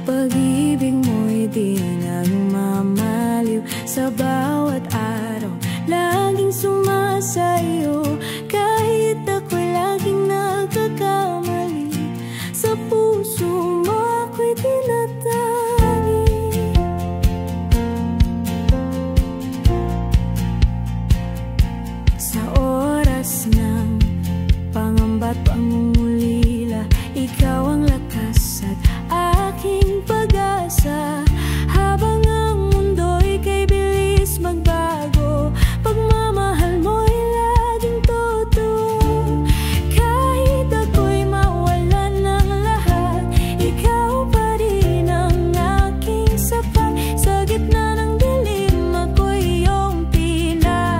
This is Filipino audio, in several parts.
Pag-ibig mo'y di nagmamaliw. Sa bawat araw, laging sumasayo. Kahit ako'y laging nagkakamali, sa puso mo ako'y tinatagi. Sa oras ng pangamba't pangungulila, ikaw ang lakas at aking pag-asa. Habang ang mundo'y kay bilis magbago, pagmamahal mo'y laging totoo. Kahit ako'y mawalan ng lahat, ikaw pa rin ang aking sapat. Sa gitna ng dilim, ako'y iyong tinatanglaw.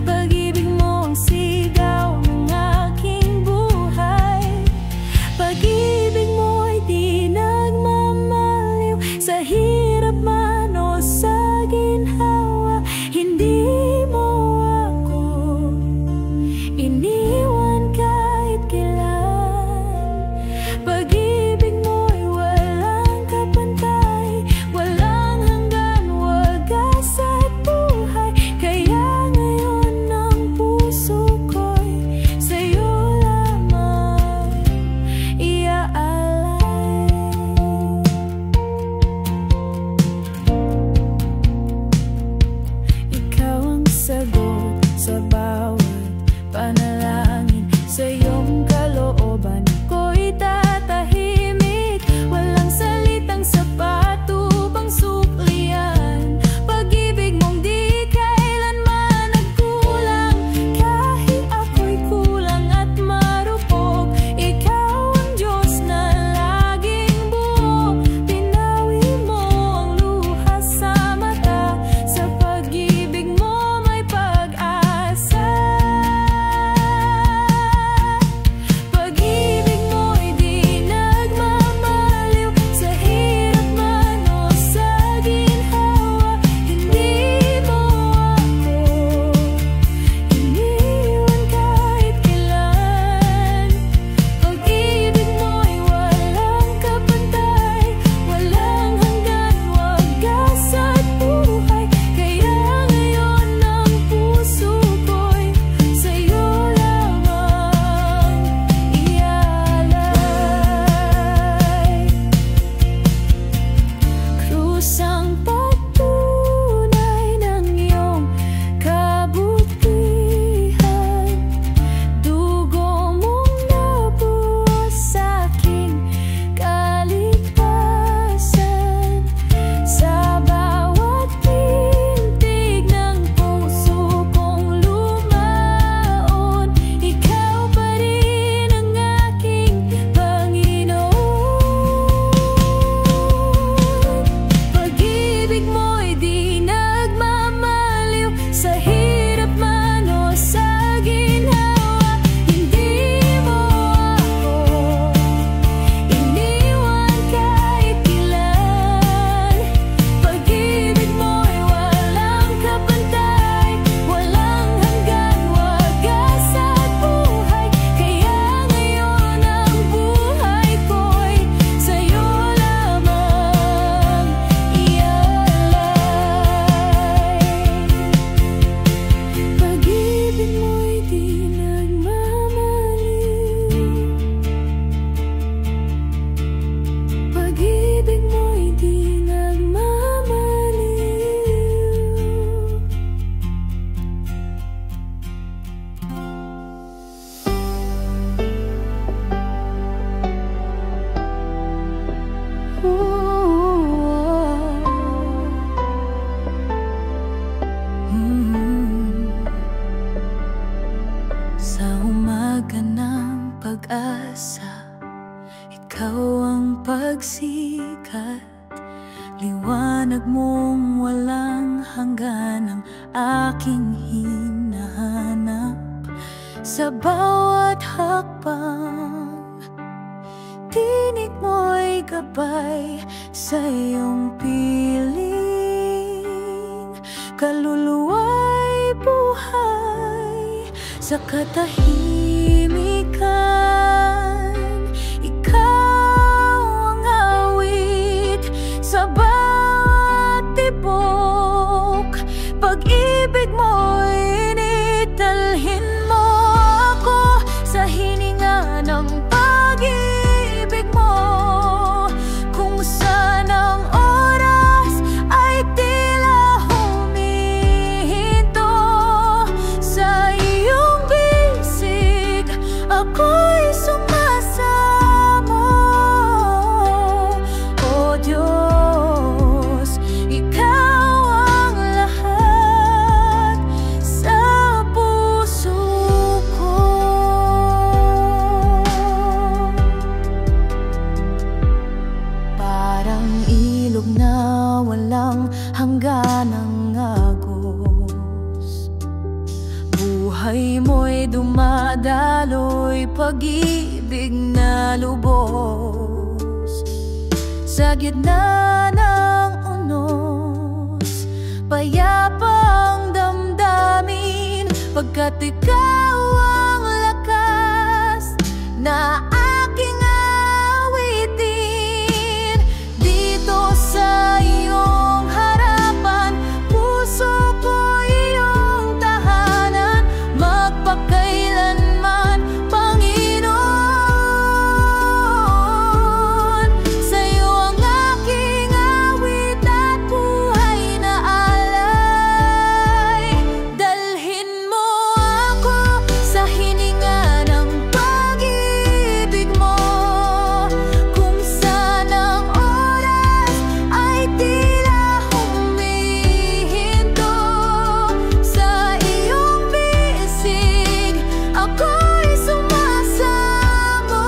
Pag-ibig mo ang sigaw ng aking buhay. Pag-ibig mo'y di nagmamaliw. Sa hirap man o sa ginhawa, hindi mo ako iniwan kahit kailan. Pag-ibig mo'y walang kapantay, walang hanggan, wagas at buhay. Kaya ngayon ang puso ko'y sa'yo lamang iaalay. Ikaw ang sagot sa bawat panalangin. Sa iyong kalooban ako'y tatahimik. Walang salitang sapat upang suklian. Pag-ibig mong di kailanman nagkulang. Kahit ako'y kulang at marupok, ikaw ang Diyos na laging buo. Pinawi mo ang luha sa mata. Sa pag-ibig mo may pag-asa. Pag-ibig mo'y di nagmamaliw. Sa hirap man o sa ginhawa, hindi mo ako iniwan kahit kailan. Pag-ibig mo'y walang kapantay, walang hanggan, wagas at buhay. Kaya ngayon ang puso ko'y sa'yo lamang iaalay. Krus ang patunay ng iyong kabutihan. Dugo mong nabuhos sa'king kaligtasan. Sa bawat tintig ng puso kong lumaon, ikaw pa rin ang aking Panginoon. Pag-ibig mo'y di nagmamaliw. Sa hirap man o sa ginhawa, hindi mo ako iniwan kahit kailan. Pag-ibig mo'y walang kapantay, walang hanggan, wagas at buhay. Kaya ngayon ang buhay ko'y sa'yo lamang iaalay. Pag-ibig mo'y di nagmamaliw. Pag-ibig mo'y di nagmamaliw. Sa umaga ng pag-asa, ikaw ang pagsikat. Liwanag mong walang hanggan ang aking hinahanap. Sa bawat hakbang, tinig mo'y gabay sa iyong piling. Kaluluwa'y buhay sa katahimikan. Ikaw ang walang hangganang agos. Buhay mo'y dumadaloy, pag-ibig na lubos. Sa gitna ng unos, payapa ang damdamin, pagkat ikaw ang lakas na aking awitin. Dito sa iyong harapan, puso ko iyong tahanan, magpakailanman, Panginoon. Sa iyo ang aking awit at buhay na alay. Dalhin mo ako sa hininga ng pag-ibig mo, kung saan ang oras ay tila humihinto. Sa iyong bisig ako'y sumasamo.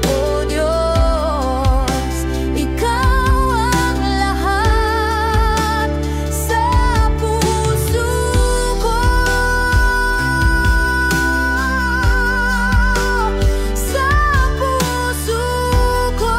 O Diyos, ikaw ang lahat sa puso ko, sa puso ko.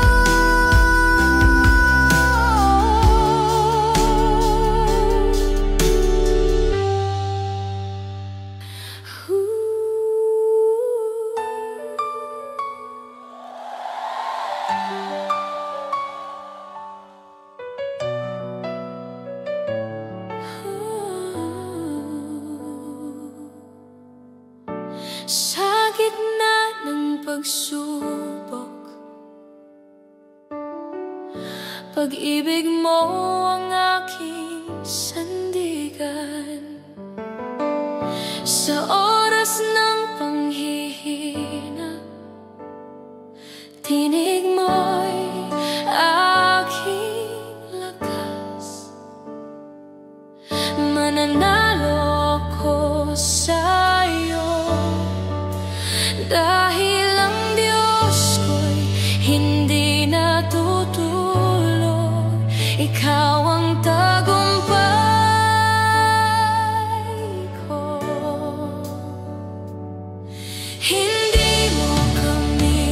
Sa gitna ng pagsubok, pag-ibig mo ang aking sandigan. Sa oras ng panghihina, tinig mo'y aking lakas. Mananalo ko sa'yo, dahil ang Diyos ko'y hindi natutulog. Ikaw ang tagumpay ko. Hindi mo kami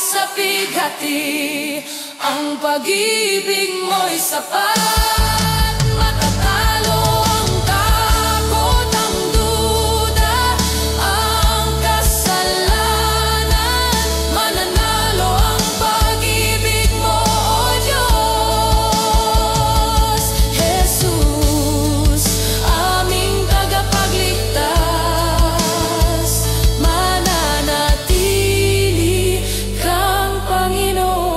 sa bighati, ang pag-ibig mo'y sapat. Matatalo ang takot, ang duda, ang kasalanan. Mananalo ang pag-ibig mo, O Diyos. Jesus, aming tagapagligtas, mananatili kang Panginoon.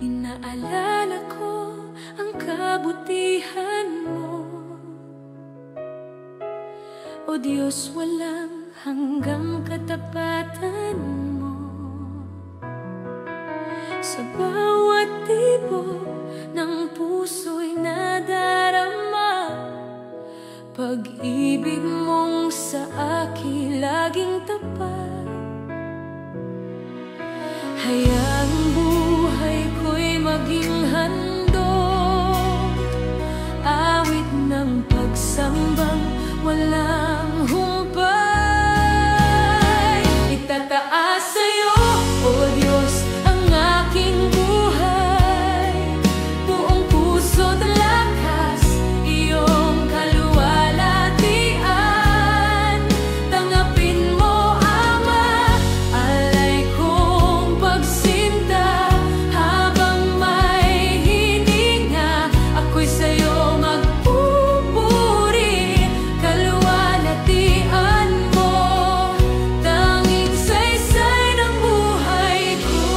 Inaalala ko ang kabutihan mo, O Diyos, walang hanggang katapatan mo. Sa bawat tibok ng puso'y nadarama, pag-ibig mong sa akin laging tapat. Hayaang buhay ko'y maging handog, awit ng pagsambang walang humpay. Itataas sa'yo, O Diyos, ang aking buhay, buong puso't lakas, iyong kaluwalhatian. Tanggapin mo, Ama, alay kong pagsinta, habang may hininga, ako'y sa'yo magpupuri. Kaluwalhatian mo, tanging saysay ng buhay ko.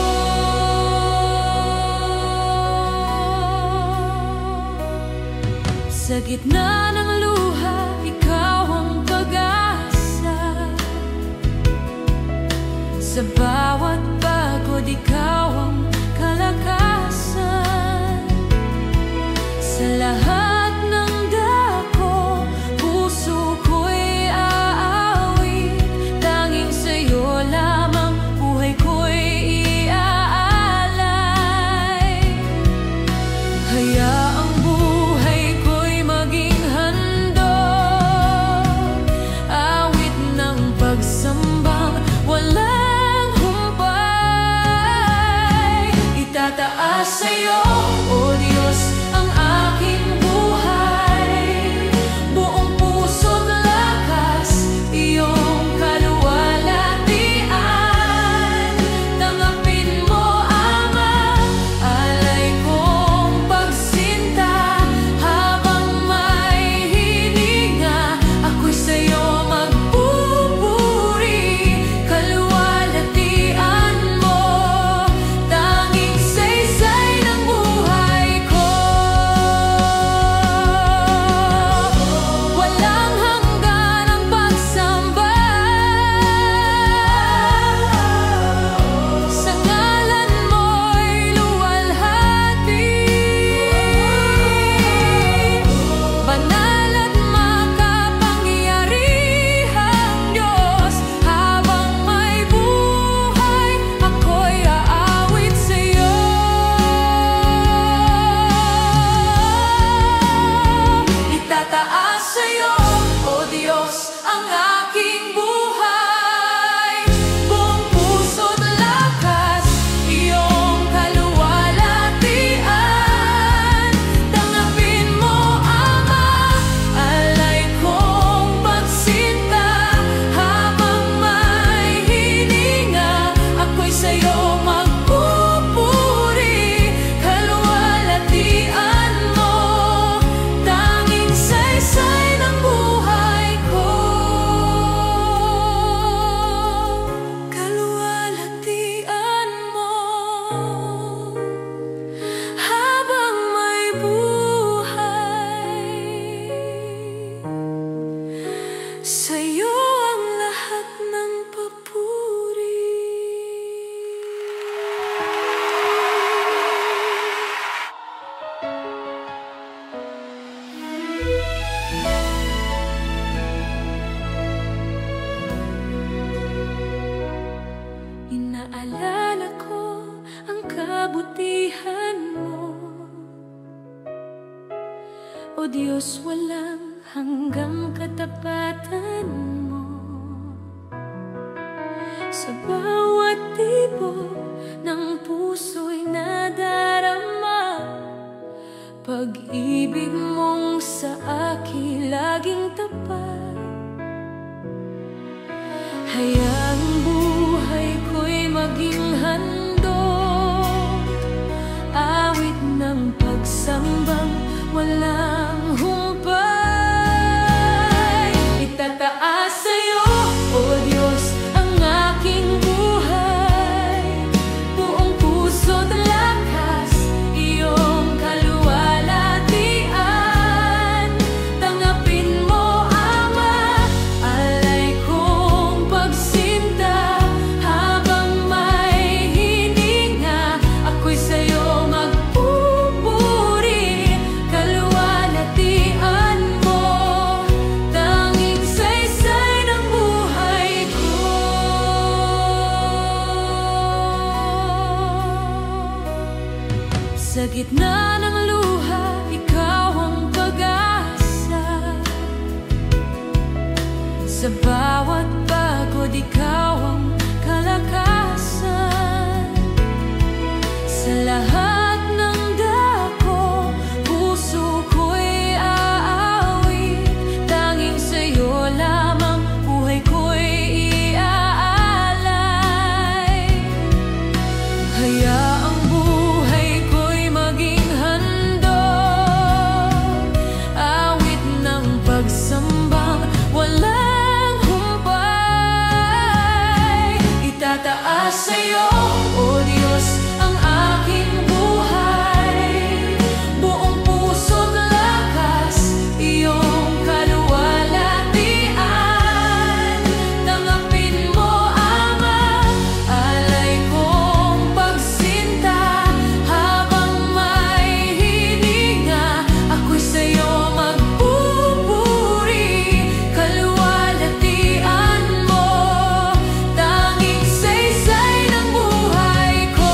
Sa gitna ng luha, ikaw ang pag-asa. Sa bawat pagod, ikaw ang kalakasan. Sa lahat ng dako, puso ko'y aawit, tanging sa'yo lamang buhay ko'y iaalay. Hayaang buhay ko'y maging handog, awit ng pagsambang walang humpay. Itataas sa'yo, O Diyos, ang aking buhay, buong puso't lakas, iyong kaluwalhatian. Tanggapin mo, Ama, alay kong pagsinta, habang may hininga, ako'y sa'yo magpupuri. Kaluwalhatian mo, tanging saysay ng buhay ko. Walang hanggan ang pagsamba, sa ngalan mo'y luwalhati. Banal at makapangyarihang Diyos, habang may buhay, ako'y aawit sa'yo. Itataas sa'yo, O Diyos, ang aking buhay, buong puso't lakas, iyong kaluwalhatian. Tanggapin mo, Ama, alay kong pagsinta, habang may hininga, ako'y sa'yo magpupuri. Kaluwalhatian mo, tanging saysay ng buhay ko. Kaluwalhatian mo, habang may buhay, sa'yo ang lahat ng papuri. Inaalala ko ang kabutihan mo. O Diyos, walang hanggang katapatan mo. Sa bawat tibok ng puso'y nadarama, pag-ibig mong sa akin laging tapat. Hayaang buhay ko'y maging handog, awit ng pagsambang walang humpay. Itataas sa'yo, O Diyos, ang aking buhay, buong puso't lakas, iyong kaluwalhatian. Tanggapin mo, Ama, alay kong pagsinta. Habang may hininga, ako'y sa'yo magpupuri. Kaluwalhatian mo, tanging saysay ng buhay ko. Sa gitna ng luha, ikaw ang pag-asa. Sa bawat pagod, ikaw ang kalakasan. Sa lahat ng dako, puso ko'y aawit. Tanging sa'yo lamang buhay ko'y iaalay. Hayaang buhay ko'y maging handog, awit ng pagsambang walang humpay. Itataas sa'yo, O Diyos, ang aking buhay, buong puso't lakas, iyong kaluwalhatian. Tanggapin mo, Ama, alay kong pagsinta. Habang may hininga, ako'y sa'yo magpupuri. Kaluwalhatian mo, tanging saysay ng buhay ko.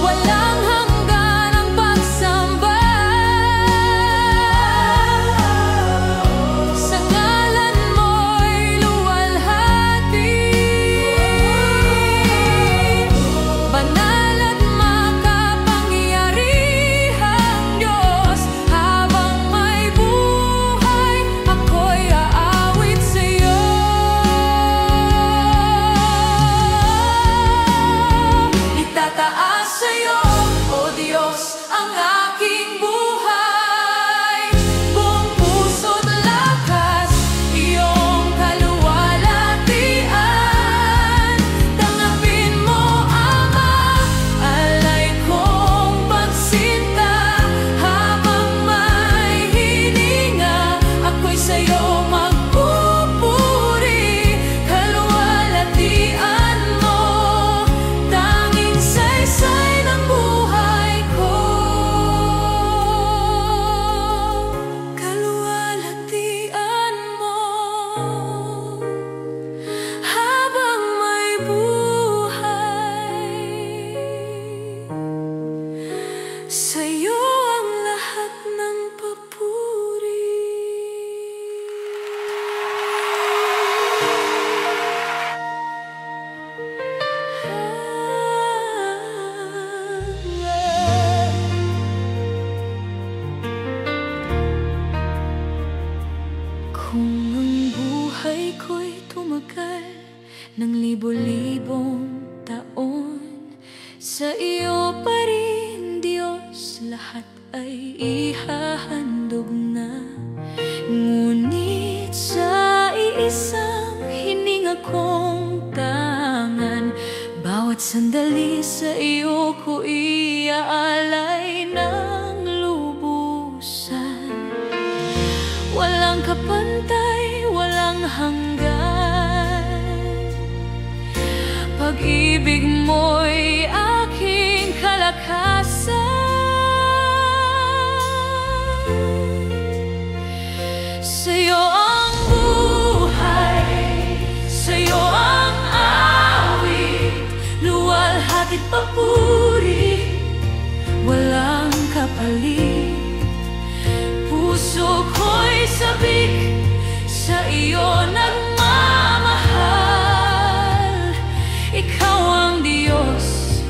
Walang hanggan ang pagsamba sa ngalan mo'y luwalhati. Banal at makapangyarihang Diyos, habang may buhay, ako'y aawit sa'yo. Itataas sa'yo, O Diyos, ang aking buhay, buong puso't lakas, iyong kaluwalhatian. Tanggapin mo, Ama, alay kong pagsinta. Habang may hininga, ako'y sa'yo magpupuri. Kaluwalhatian mo, tanging saysay ng buhay ko. Kaluwalhatian mo, habang may buhay, sa'yo ang lahat ng papuri. Kung ang buhay ko'y tumagal ng libo-libong taon, sa iyo pa rin, Diyos, lahat ay ihahandog na. Ngunit sa iisang hininga kong tangan, bawat sandali sa iyo ko iaalay ng lubusan. Walang kapantay, walang hanggan, pag-ibig mo'y aking kalakasan. Sa'yo ang buhay, sa'yo ang papuri, walang kapalit. Puso ko'y sabik, sa iyo nagmamahal. Ikaw ang Diyos,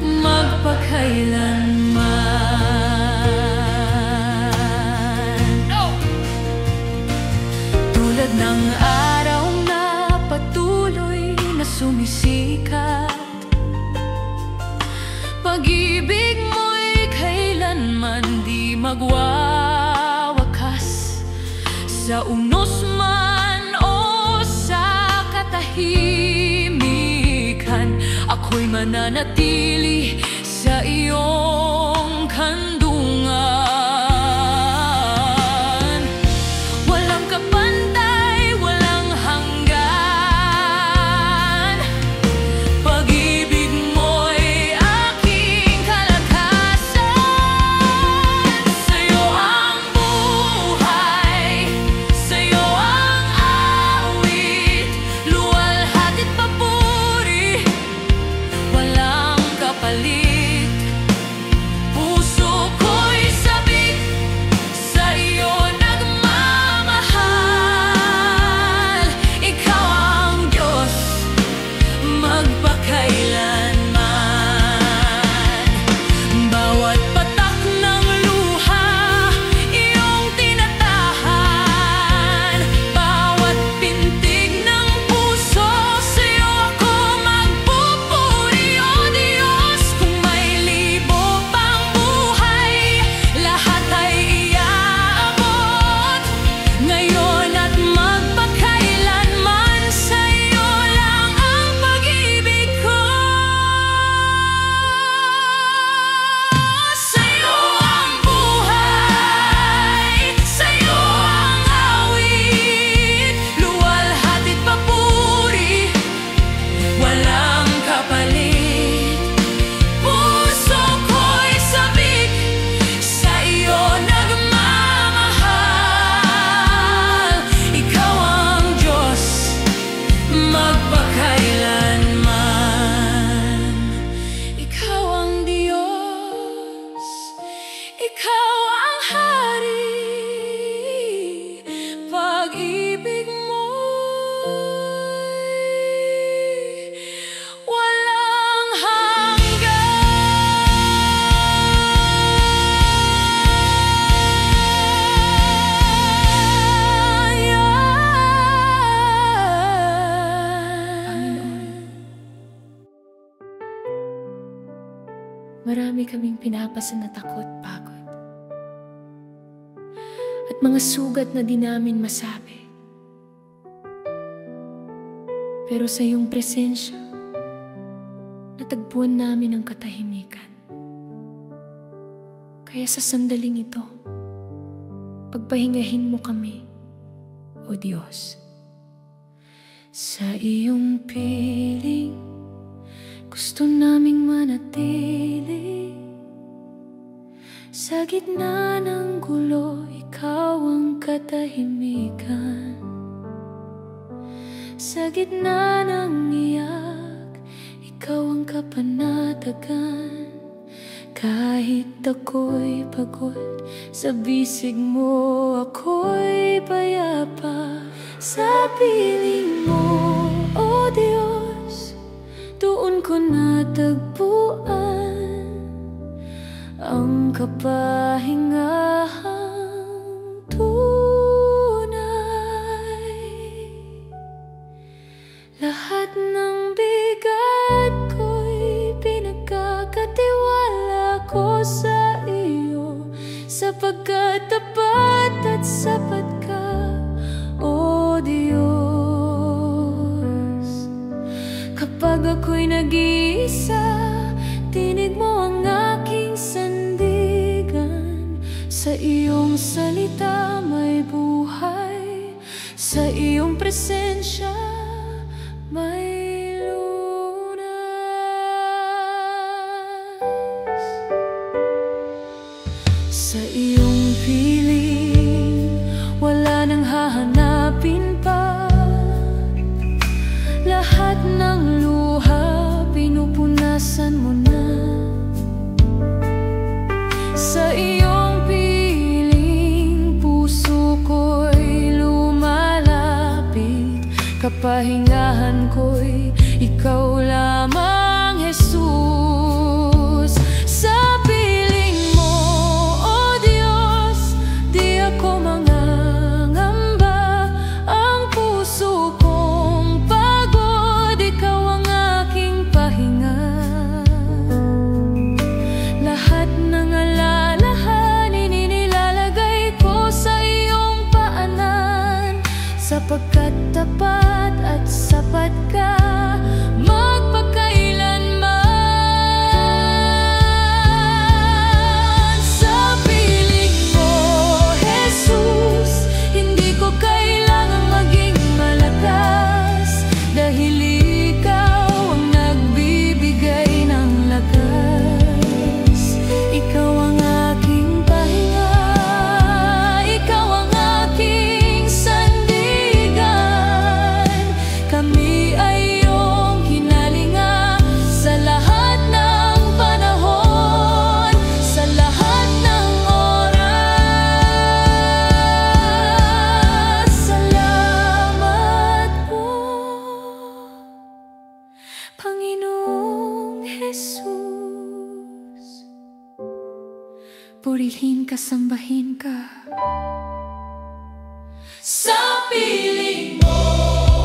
magpakailanman. Tulad ng araw na patuloy na sumisikat, pag-ibig mo'y kailanman di magwawakas. Sa unos man o sa katahimikan, ako'y mananatili sa iyong kandungan. Walang kapantay, walang hanggan. Pag-ibig mo'y aking kalakasan. Sa'yo ang buhay, sa'yo ang awit, luwalhati't papuri, walang kapalit. Puso ko'y sabik, sa iyo nagmamahal. Ikaw ang Diyos, magpakailanman. Bawat patak ng luha, iyong tinatahan. Bawat pintig ng puso, sa'yo ako magpupuri. O Diyos, kung may libo pang buhay, lahat ay iaabot. Ngayon at magpakailanman, sa'yo lang ang pag-ibig ko. Sa'yo ang buhay, sa'yo ang awit, luwalhati't papuri, walang kapalit. Puso ko'y sabik, sa iyo nagmamahal. Ikaw ang Diyos, magpakailanman. Ikaw ang Diyos, ikaw ang Hari. Pag-ibig mo'y walang hanggan. Marami kaming pinapasan na takot, pagod, at mga sugat na di namin masabi. Pero sa iyong presensya, natagpuan namin ang katahimikan. Kaya sa sandaling ito, pagpahingahin mo kami, O Diyos. Sa iyong piling, gusto naming manatili. Sa gitna ng gulo, ikaw ang katahimikan. Sa gitna ng iyak, ikaw ang kapanatagan. Kahit ako'y pagod, sa bisig mo ako'y payapa. Sa piling mo, O Diyos, doon ko natagpuan ang kapahingahang tunay. Lahat ng bigat ko'y pinagkakatiwala ko sa iyo, sapagkat tapat at sapat ka, O Diyos. Kapag ako'y nag-iisa, tinig mo ang aking sandigan. Sa iyong salita may buhay, sa iyong presensya may lunas. Sa iyong piling, wala nang hahanapin pa. Lahat ng luha, pinupunasan mo kapahingahan ko'y ikaw lamang, Jesus. Sa piling mo, O Diyos, di ako mangangamba. Ang puso kong pagod, ikaw ang aking pahinga. Lahat ng alalahanin inilalagay ko sa iyong paanan, sapagkat tapat at sapat ka magpakailanman. Sa piling mo, Jesus, hindi ko kailangang maging malakas, dahil ikaw ang nagbibigay ng lakas. Ikaw ang aking pahinga, ikaw ang aking sandigan. Kami ay iyong hinalinga sa lahat ng panahon, sa lahat ng oras. Salamat po, Panginoong Jesus. Purihin ka, sambahin ka. Sa piling mo,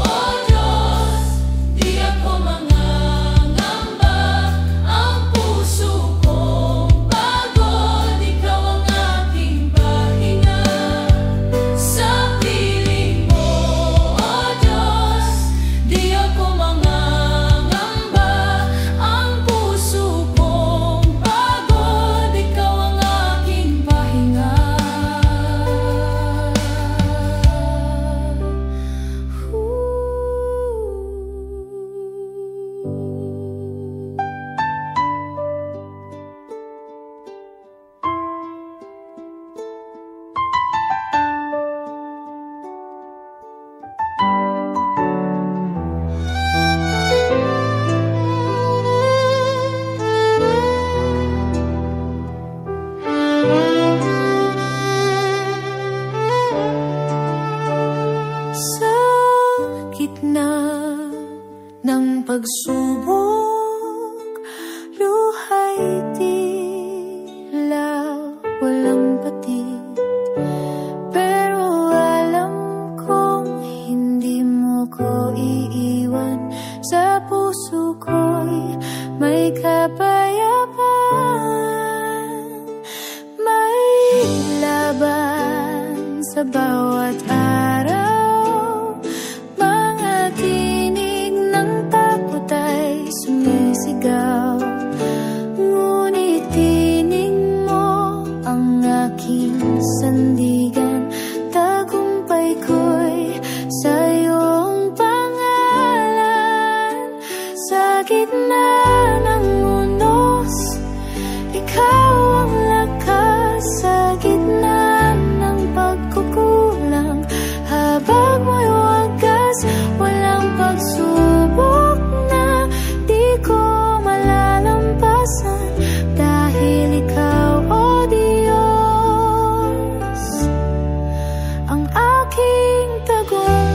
O Diyos, di ako mangangamba. Ang puso kong pagod, ikaw ang aking pahinga. Sa piling mo, O Diyos, di ako mangangamba. Ang puso kong pagod, ikaw ang aking pahinga. Sa gitna ng pagsubok, luha'y tila walang patid. Pero alam kong hindi mo ko iiwan. Sa puso ko'y may kapayapaan, may laban sa bawat araw. Mga tinig ng takot ay sumisigaw, ngunit tinig mo ang aking sandigan. Tagumpay ko'y sa iyong pangalan. Sa gitna ng unos, ikaw ang lakas. Sa gitna ng pagkukulang, habag mo'y wagas. Walang pagsubok na di ko malalampasan, dahil ikaw, O Diyos, ang aking tagumpay.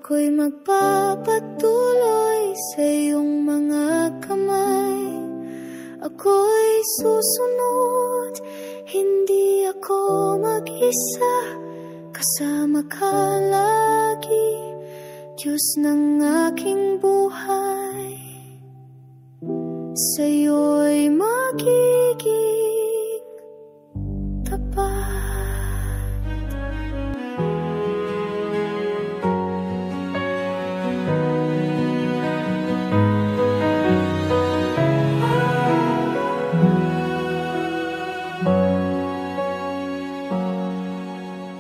ako'y magpapatuloy sa iyong mga kamay. Ako'y susunod, hindi ako mag-isa. Kasama ka lagi, Diyos ng aking buhay. Sa'yo'y magiging tapat.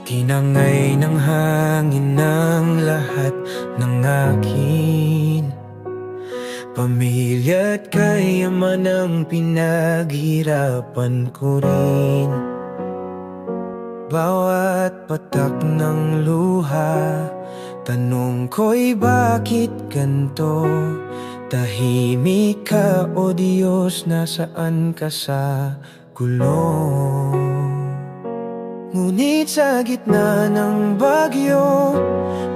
Tinangay ng hangin ng lahat ng akin. Pamilya't kayaman ang pinaghirapan ko rin. Bawat patak ng luha, tanong ko'y bakit ganto? Tahimik ka o Diyos, nasaan ka sa gulong? Ngunit sa gitna ng bagyo,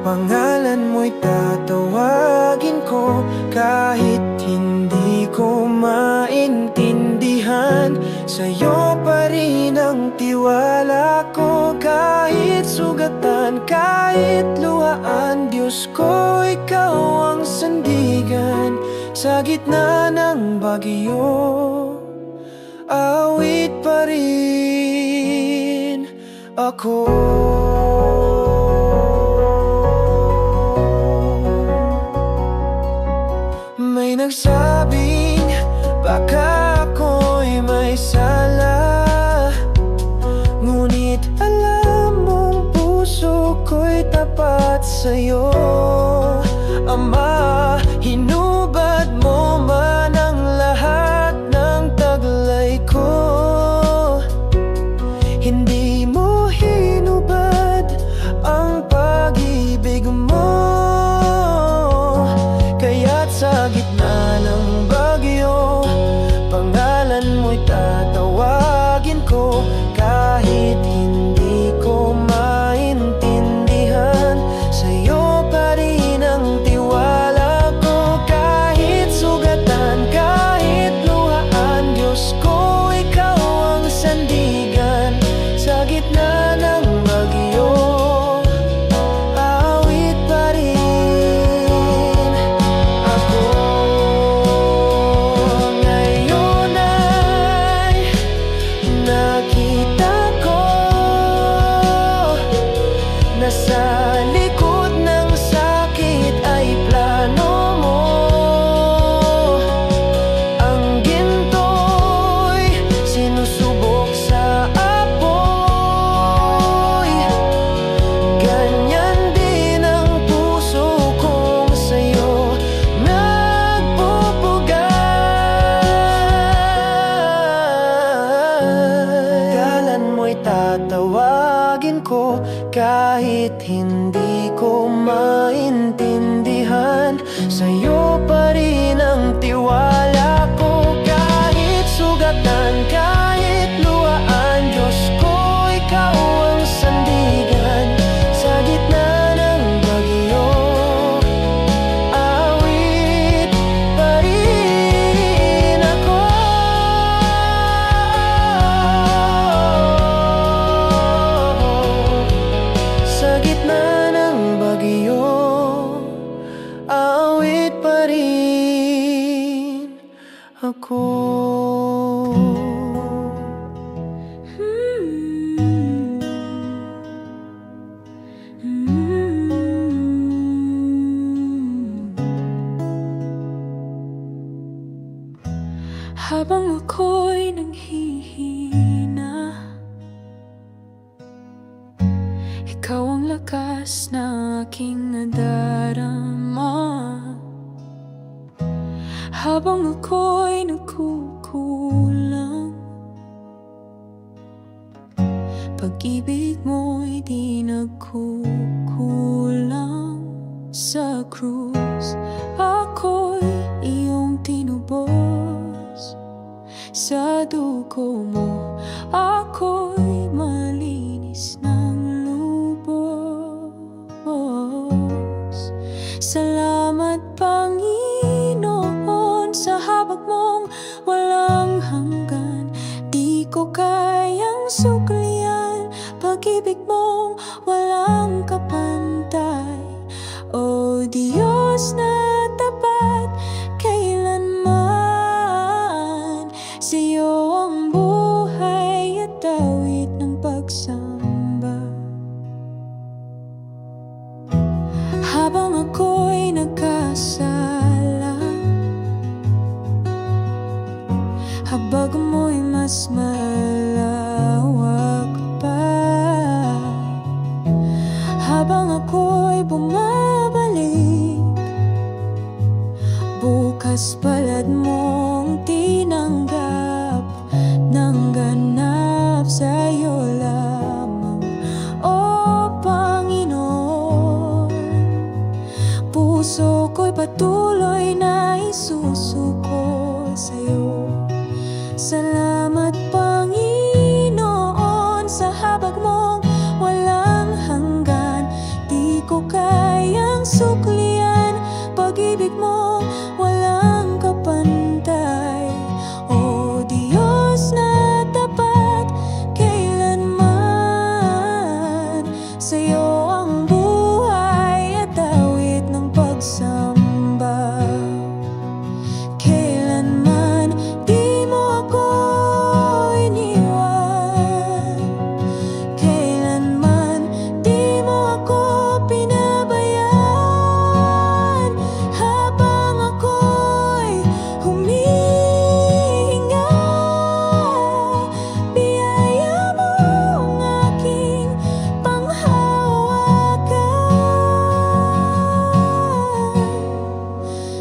pangalan mo'y tatawagin ko. Kahit hindi ko maintindihan, sa'yo pa rin ang tiwala ko. Kahit sugatan, kahit luhaan, Diyos ko, ikaw ang sandigan. Sa gitna ng bagyo, awit pa rin ako. May nagsabing baka ako'y may sala, ngunit alam mong puso ko'y tapat sa'yo. Ama, hinubad mo man ang lahat ng taglay ko. Hindi mo hinubad ang pag-ibig mo. Kaya't sa gitna ng bagyo, pangalan mo'y tatawagin ko. Kahit hindi ko maintindihan, sa'yo pa rin ang tiwala ko. Kahit sugatan, kahit luhaan, Diyos ko, ikaw ang sandigan. Sa gitna ng bagyo, awit pa rin ako. Ngayon ay nakita ko na sa likod ng sakit ay plano mo. Ang ginto'y sinusubok sa apoy. Ganyan din ang puso kong sa'yo nagpupugay. Dalan mo'y tatawagin ko kahit hindi ko maintindihan, sa'yo pa rin ang tiwala ko. Kahit sugatan, kahit luhaan, Diyos ko, ikaw ang sandigan. Sa gitna ng bagyo, awit pa rin ako. Sa gitna ng bagyo, awit pa rin ako. Habang ako'y nanghihina, ikaw ang lakas na aking nadarama. Habang ako'y nagkukulang, pag-ibig mo'y di nagkukulang. Sa krus, ako'y iyong tinubos. Sa dugo mo, ako'y malinis ng lubos. Sa'yo ang buhay at awit ng pagsamba. Habang ako'y nagkasala, habag mo'y mas malawak pa. Habang ako'y bumabalik, bukas palad mong tinanggap ng ganap. Sa'yo lamang, O Panginoon, puso ko'y patuloy na isusuko sa'yo. Salamat Panginoon sa habag mong walang hanggan. Di ko kayang suklian pag-ibig mo walang kapantay. O Diyos na tapat kailanman, sa'yo ang buhay at awit ng pagsamba. Kailanman di mo ako iniwan, kailanman di mo ako pinabayaan. Habang ako'y humihinga, biyaya mo ang aking panghawakan.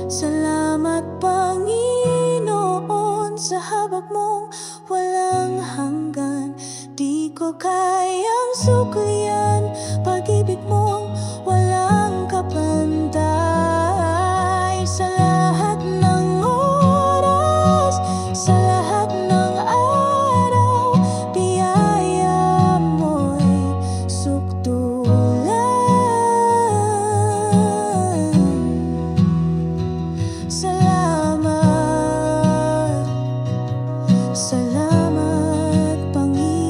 Salamat Panginoon sa habag mong walang hanggan. Di ko kayang suklian pag-ibig mong walang kapantay. Sa lahat ng oras, sa lahat ng araw, biyaya mo'y sukdulan. Salamat, salamat Panginoon.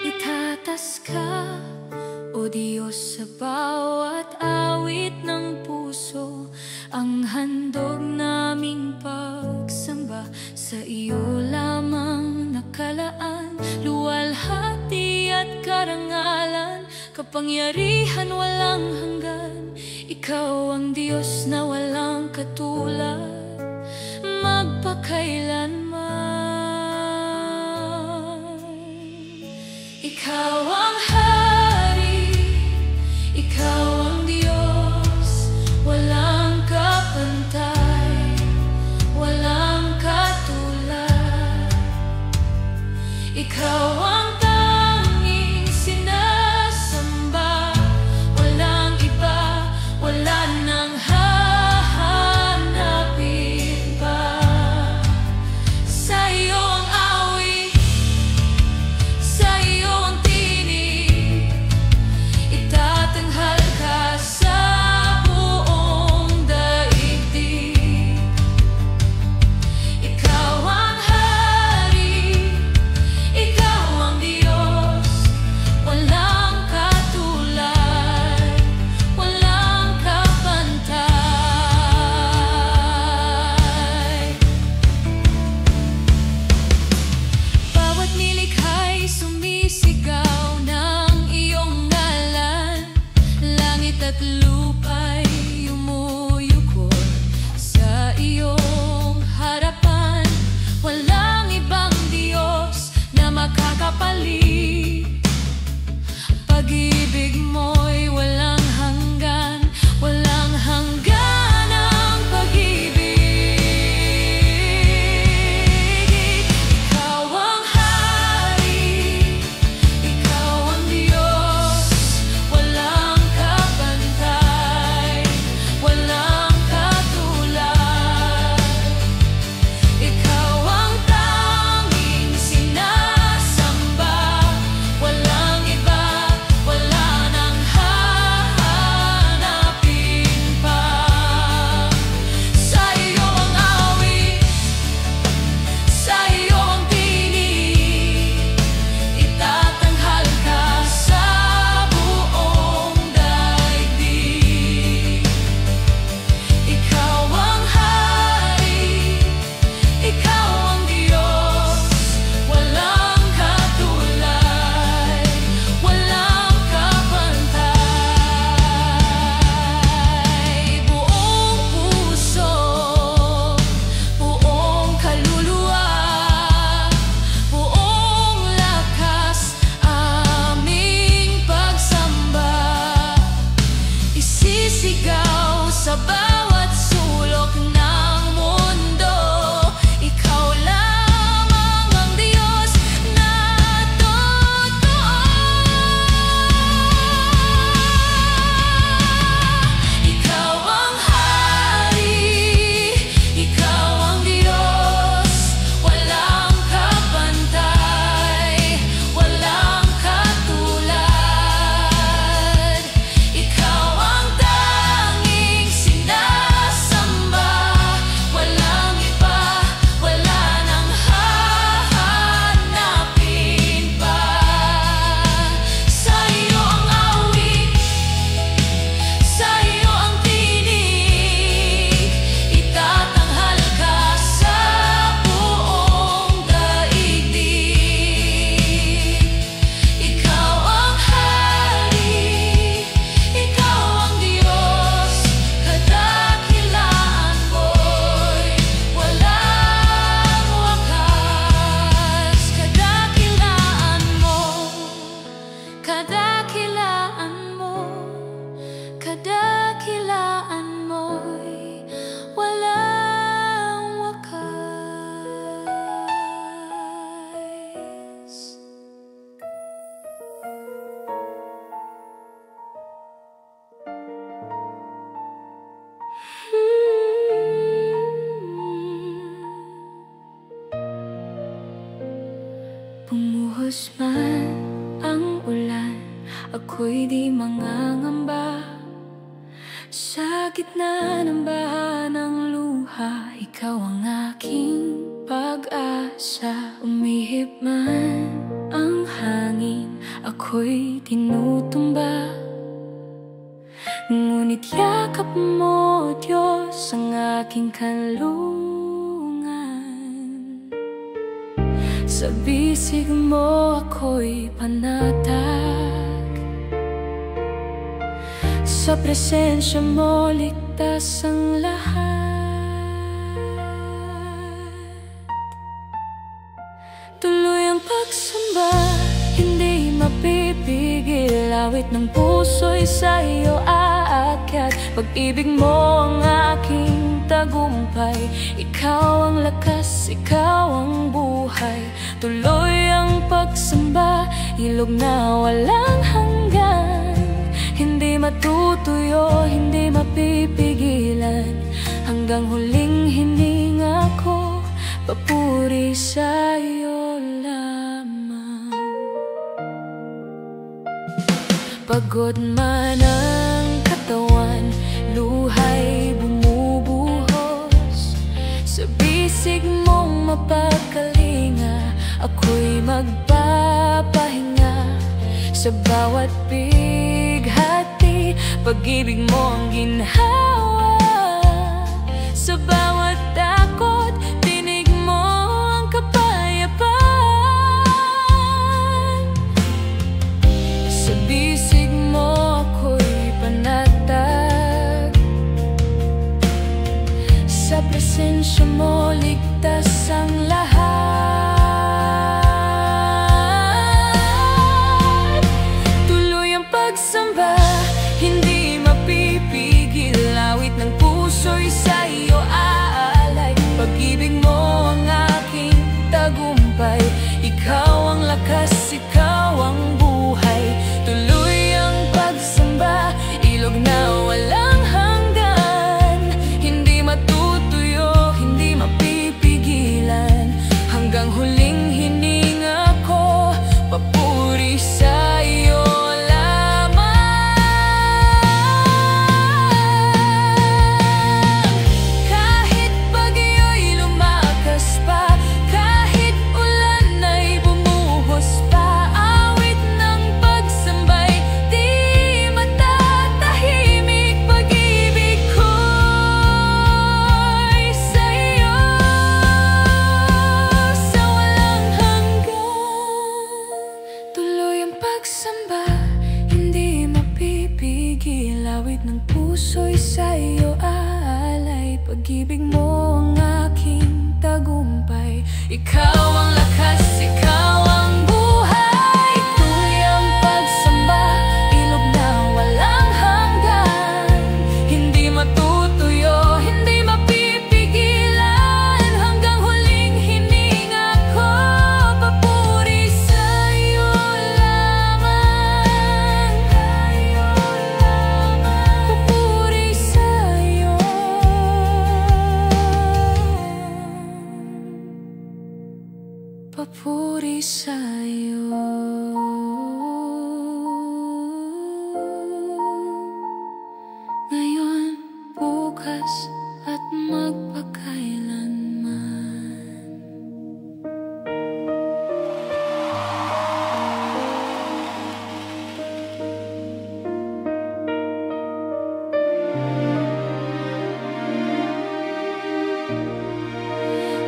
Itatas ka, O Diyos, sa bawat awit ng puso. Ang handog naming pagsamba sa iyo lamang nakalaan. Luwalhati at karangalan, kapangyarihan walang hanggan. Ikaw ang Diyos na walang katulad, magpakailanman. Ikaw ang Hari, Ikaw ang Diyos, walang kapantay, walang katulad. Ikaw ang tanging sinasamba, walang iba, wala nang hahanapin pa. Sa iyo ang awit, sa iyo ang tinig. Kadakilaan mo, kadakilaan mo'y walang wakas. Bumuhos man ang ulan, ako'y di mangangamba. Sa gitna ng baha ng luha, ikaw ang aking pag-asa. Umihip man ang hangin, ako'y tinutumba. Ngunit yakap mo, Diyos, ang aking kanlungan. Sa bisig mo ako'y panatag, sa presensya mo ligtas ang lahat. Tuloy ang pagsamba, hindi mapipigil. Awit ng puso'y sa'yo aakyat. Pag-ibig mo ang aking tagumpay. Ikaw ang lakas, ikaw ang buhay. Tuloy ang pagsamba, ilog na walang hanggan. Hindi matutuyo, hindi mapipigilan. Hanggang huling hininga ko, papuri sa'yo lamang. Pagod man ang katawan, luha'y bumubuhos. Sa bisig mong mapagkalinga, ako'y magpapahinga. Sa bawat bighati, pag-ibig mo ang ginhawa. Sa bawat takot, tinig mo ang kapayapaan. Sa bisig mo ako'y panatag, sa presensya mo ligtas ang lahat. Tuloy ang pagsamba, hindi mapipigil. Awit ng puso'y sa'yo aalay. Pag-ibig mo ang aking tagumpay. Ikaw ang lakas, ikaw ang buhay. Tuloy ang pagsamba, ilog na walang hanggan. Hindi matutuyo, hindi mapipigilan. Hanggang huling hininga ko, papuri sa'yo lamang. Kahit bagyo'y lumakas pa, kahit ulan ay bumuhos pa, awit ng pagsambay di matatahimik. Pag-ibig ko'y sa'yo sa walang hanggan. Tuloy ang pagsamba, hindi mapipigil. Awit ng puso'y sa'yo aalay. Pag-ibig mo ang aking tagumpay. Ikaw ang lakas, ikaw ang buhay. Tuloy ang pagsamba, ilog na walang hanggan. Hindi matutuyo, hindi mapipigilan. Hanggang huling hininga ko, papuri sa'yo lamang. Papuri sa'yo. Papuri sa'yo. Ngayon, bukas at magpakailanman.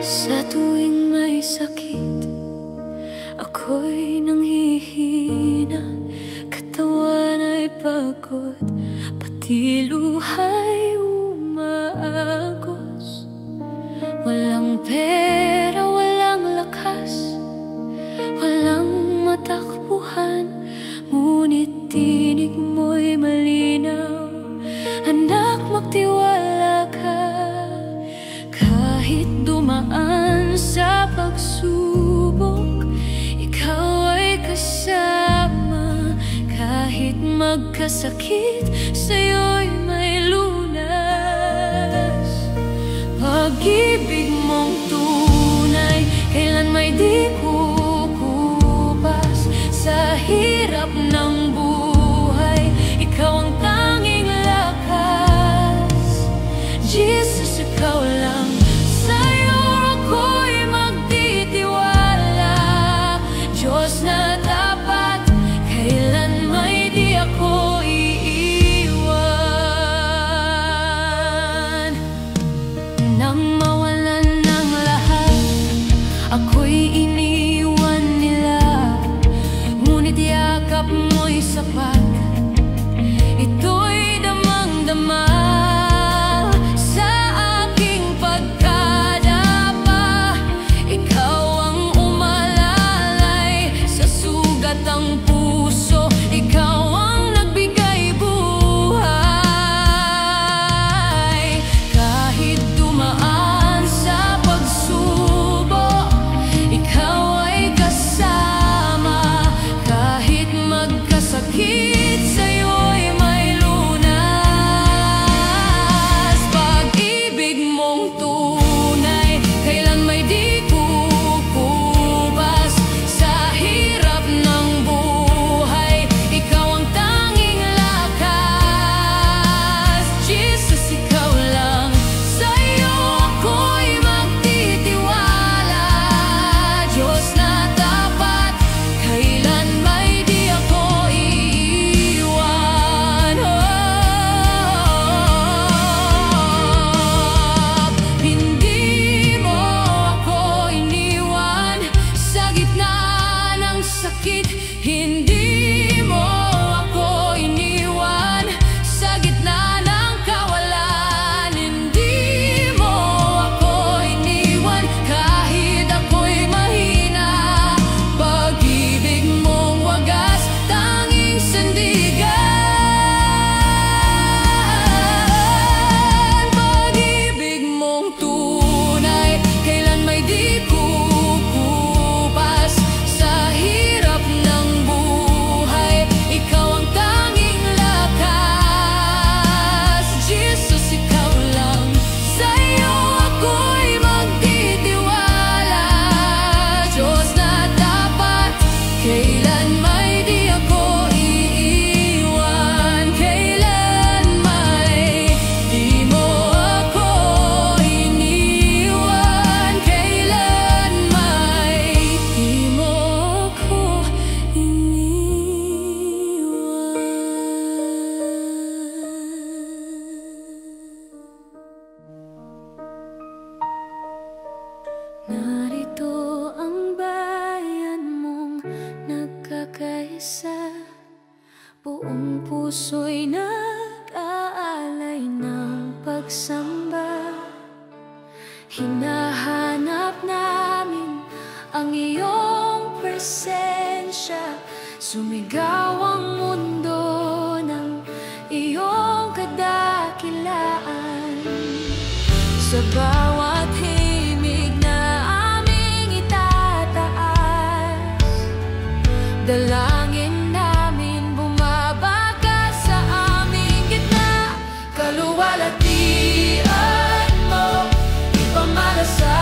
Sa tuwing may sakit, ako'y nanghihina. Katawan ay pagod, pati luha'y umaagos. Walang pera, walang lakas, walang matakbuhan, magkasakit, sa'yo'y may lunas. Pag-ibig mong tunay, kailan may di kukupas. Sa hirap ng buhay, ikaw ang tanging lakas. Jesus, ikaw lang, sa'yo ako'y magtitiwala. Diyos na tapat, kailan may di ako iiwan. Nang mawalan ng lahat, ako'y iniwan nila. Ngunit yakap mo'y sapat, ito'y damang-dama. Sa aking pagkadapa, ikaw ang umalalay. Sa sugat ang puso, ikaw ang nagbigay buhay. Kahit dumaan sa pagsubok, ikaw ay kasama. Kahit magkasakit, sa'yo'y may lunas. Pag-ibig mong tunay, kailan may di kukupas. Sa hirap ng buhay, ikaw ang tanging lakas. Jesus, ikaw lang, sa'yo ako'y magtitiwala. Diyos na tapat, kailan may di ako iiwan. Hindi mo ako iniwan sa gitna ng sakit. Hindi mo ako iniwan sa gitna ng kawalan. Hindi mo ako iniwan kahit ako'y mahina. Pag-ibig mong wagas, tanging sandigan. Pag-ibig mong tunay, kailan may di kukupas. Sa hirap ng buhay, ikaw ang tanging lakas. Jesus, ikaw lang, sa'yo ako'y magtitiwala. Diyos na tapat, kailan may di ako iiwan. Kailan may di mo ako iniwan. Kailan may di mo ako iniwan. Narito ang bayan mong nagkakaisa. Buong puso'y nag-aalay ng pagsamba. Hinahanap namin ang iyong presensya. Sumigaw ang mundo ng iyong kadakilaan. Sa bawat himig na aming itataas, dalangin namin bumabagkas sa aming gitna. Kaluwalhatian mo, ipamana sa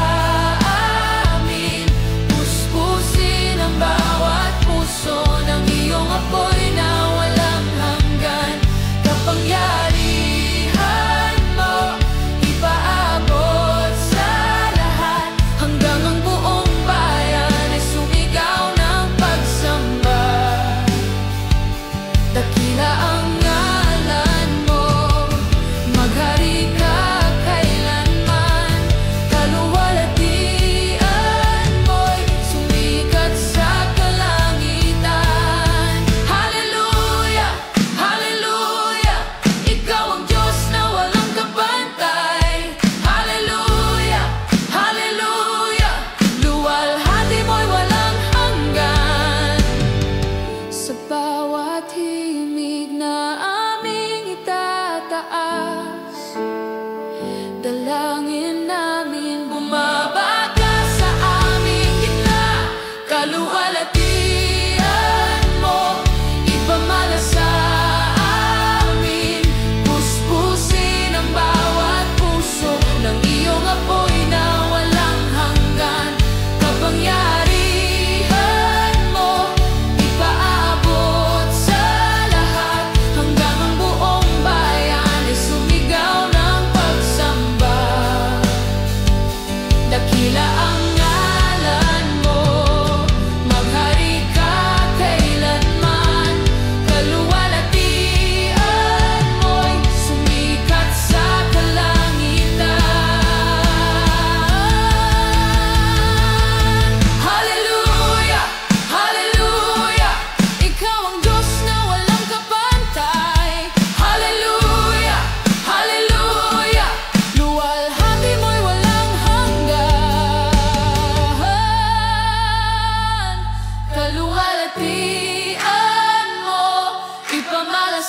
amin. Puspusin ang bawat puso ng iyong apoy na walang hanggan. Kapangyarihan mo, ipaabot sa lahat, hanggang ang buong bayan ay sumigaw ng pagsamba. Dakila ang ngalan mo, maghari ka kailanman. Kaluwalhatian mo'y sumikat sa kalangitan. Hallelujah, hallelujah, ikaw ang Diyos na walang kabantay. Hallelujah, hallelujah, luwalhati mo'y walang hanggan. Sa bawat himig na aming itataas, dalangin namin bumabagkas sa aming gitna. Kaluwalhatian mo, ipamana sa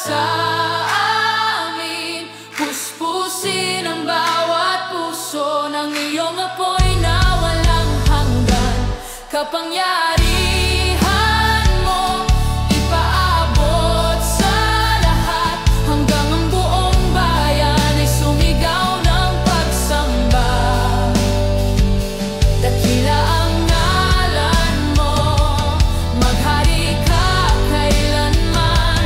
sa amin. Puspusin ang bawat puso ng iyong apoy na walang hanggan. Kapangyarihan mo ipaabot sa lahat, hanggang ang buong bayan ay sumigaw ng pagsamba. Dakila ang ngalan mo, maghari ka kailanman.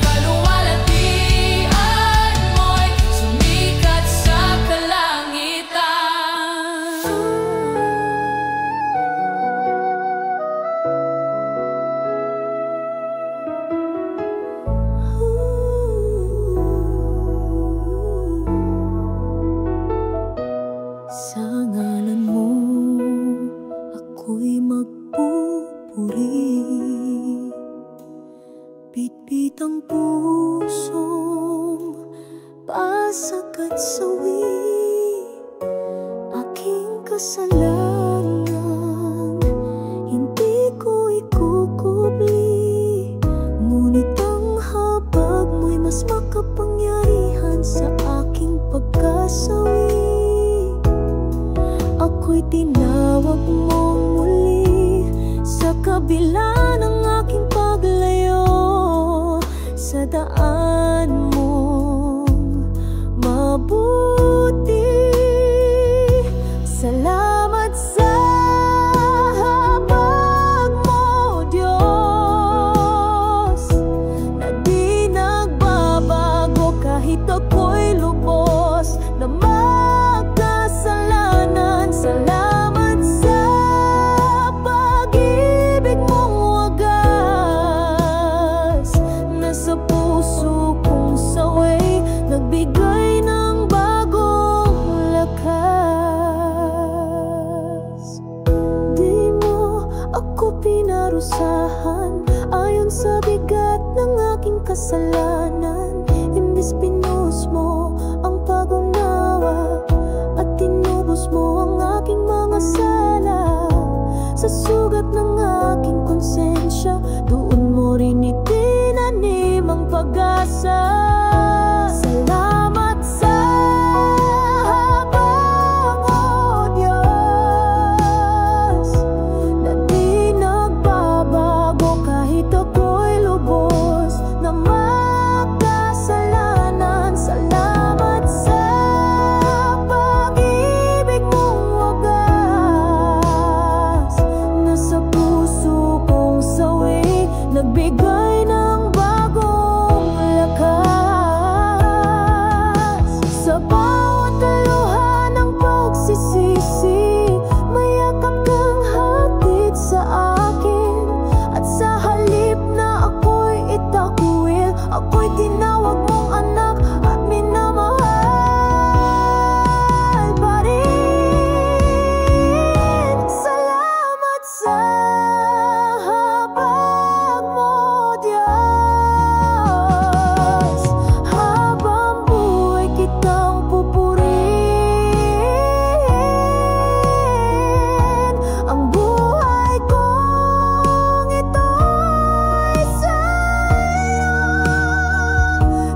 Kaluwalhatian mo'y sumikat sa kalangitan. Sa ngalan mo, ako'y magpupuri. Bitbit ang pusong pasag at sawi. Aking kasalanan, hindi ko ikukubli. Ngunit ang habag mo'y mas makapangyarihan sa aking pagkasawi. Ako'y tinawag mong muli sa kabila ng aking paglayo. Sa daan mong mabuti, salamat sa habag mo, Diyos, na di nagbabago kahit ako'y lubos na magkasalanan. Salamat sa pag-ibig mong wagas, na sa puso kong saway nagbigay ng bagong lakas. Di mo ako pinarusahan ayon sa bigat ng aking kasalanan. Imbis pinus mo ang pag-unawa at tinubos mo ang aking mga sala. Sa sugat ng aking konsensya, doon mo rin itinanim ang pag-asa. Salamat sa habag mo, Diyos, na di nagbabago kahit ako'y lubos na magkasalanan. Salamat sa pag-ibig mong wagas, na sa puso kong sawi nagbigay ng bagong lakas. Sa bawat luha ng pagsisisi, may yakap kang hatid sa akin. At sa halip na ako'y itakwil, ako'y tinawag mong anak at minamahal pa rin. Salamat sa habag mo, Diyos, habang buhay kitang pupurihin. Ang buhay kong ito'y sa'yo,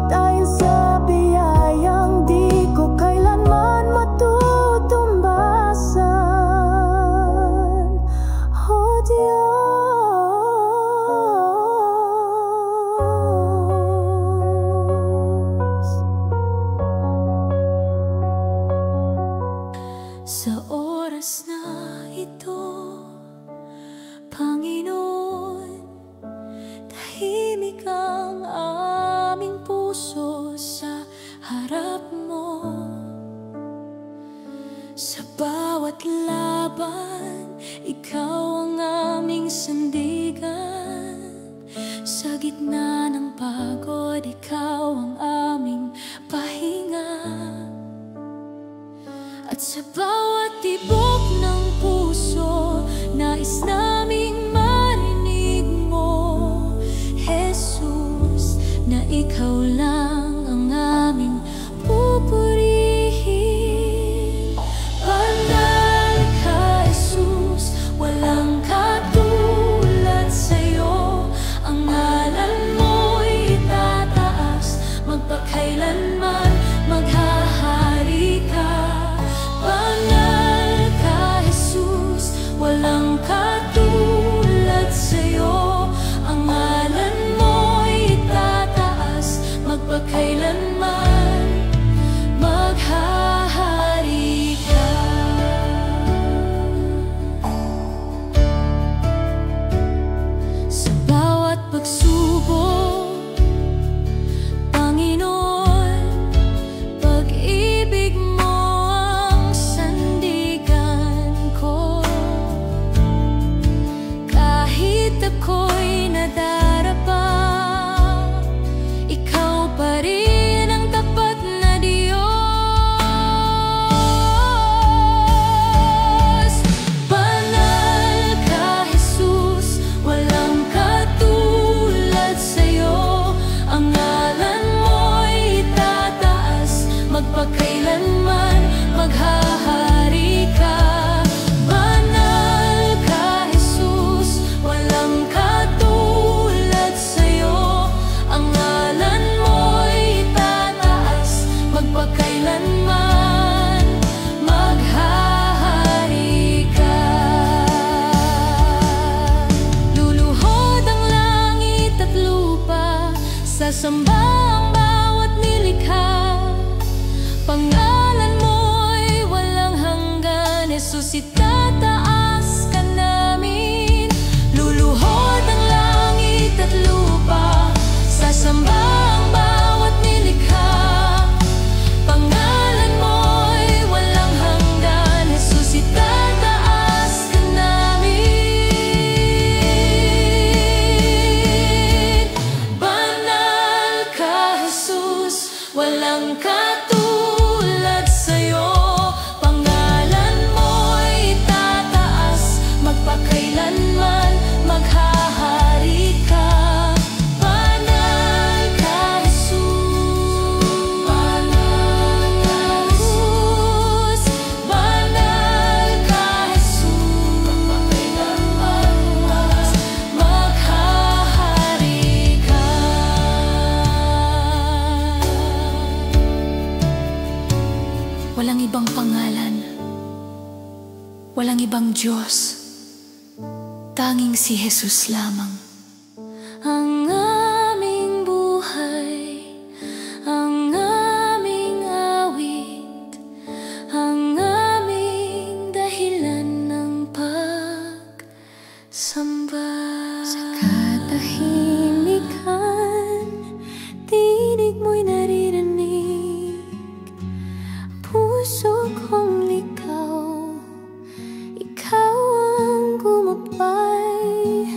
dahil sa biyayang di ko kailanman matutumbasan. Oh Diyos, sa oras na ito, Panginoon, tahimik ang aming puso sa harap mo. Sa bawat laban, ikaw ang aming sandigan. Sa gitna ng pagod, ikaw ang aming pahinga. At sa bawat tibok ng puso, nais naming marinig mo, Jesus, na ikaw lang ang aming pupurihin. Banal ka, Jesus, walang katulad sa'yo. Ang ngalan mo'y itataas Sasamba ang bawat nilikha, pangalan mo'y walang hanggan. Jesus, itataas ka namin, luluhod ang langit at lupa. Sasamba ang bawat nilikha, pangalan mo'y walang hanggan. Jesus, itataas ka namin. Banal ka, Jesus, walang katulad sa'yo. Pangalan mo'y itataas, magpakailanman maghahari ka. Banal ka, Jesus. Banal ka, Jesus. Banal ka, Jesus. Magpakailanman maghahari ka. Walang ibang pangalan, walang ibang Diyos, tanging si Jesus lamang. Ang aming buhay, ang aming awit, ang aming dahilan ng pagsamba. Sa katahimikan, tinig mo'y naririnig, puso kong ligaw, ikaw ang gumabay.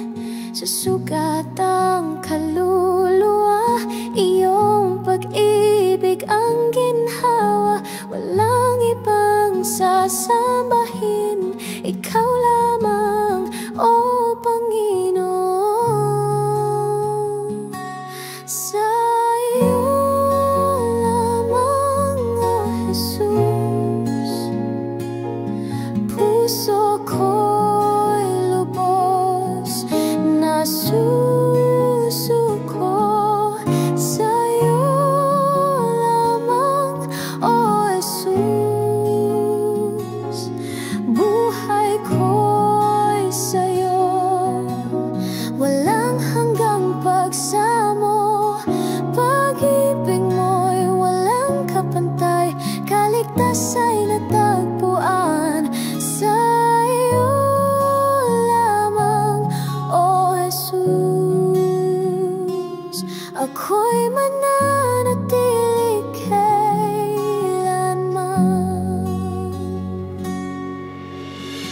Sa sugatang kaluluwa, iyong pag-ibig ang ginhawa. Walang ibang sasambahin, ikaw lamang, O Panginoon. Sa iyo lamang, O Jesus, puso ko'y lubos na susuko. Sa iyo lamang, O Jesus, buhay ko'y sa'yo. Walang hanggang pagsamo, pag-ibig mo'y walang kapantay. Kaligtas ay natagpuan sa iyo lamang, O Jesus. Ako'y mananatili kailanman.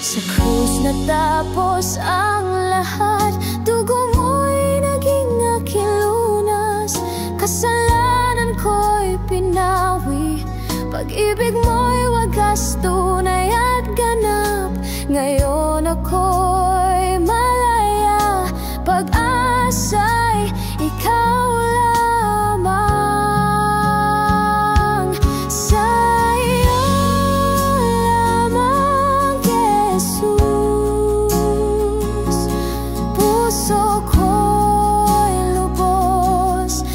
Sa krus natapos ang lahat, dugo mo'y naging aking lunas. Kasalanan ko'y pinawi, pag-ibig mo'y wagas, tunay at ganap. Ngayon ako'y malaya, pag-asa'y ikaw lamang. Sa iyo lamang, Jesus, puso ko'y lubos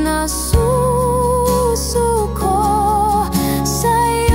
na susuko. Sa iyo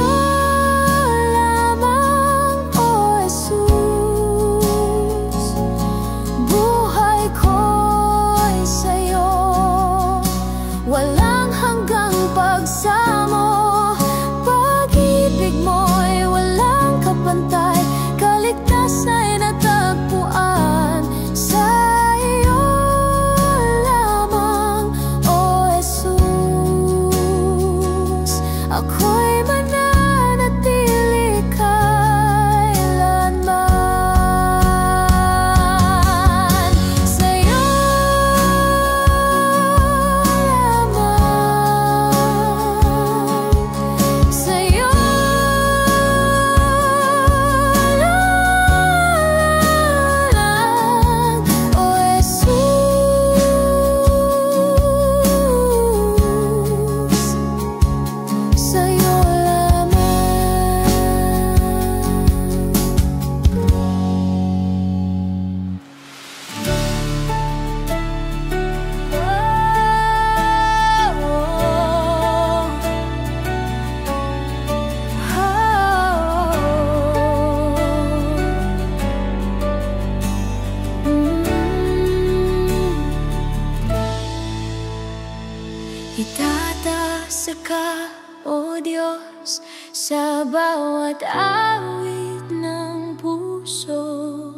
Itataas ka, O Diyos, sa bawat awit ng puso,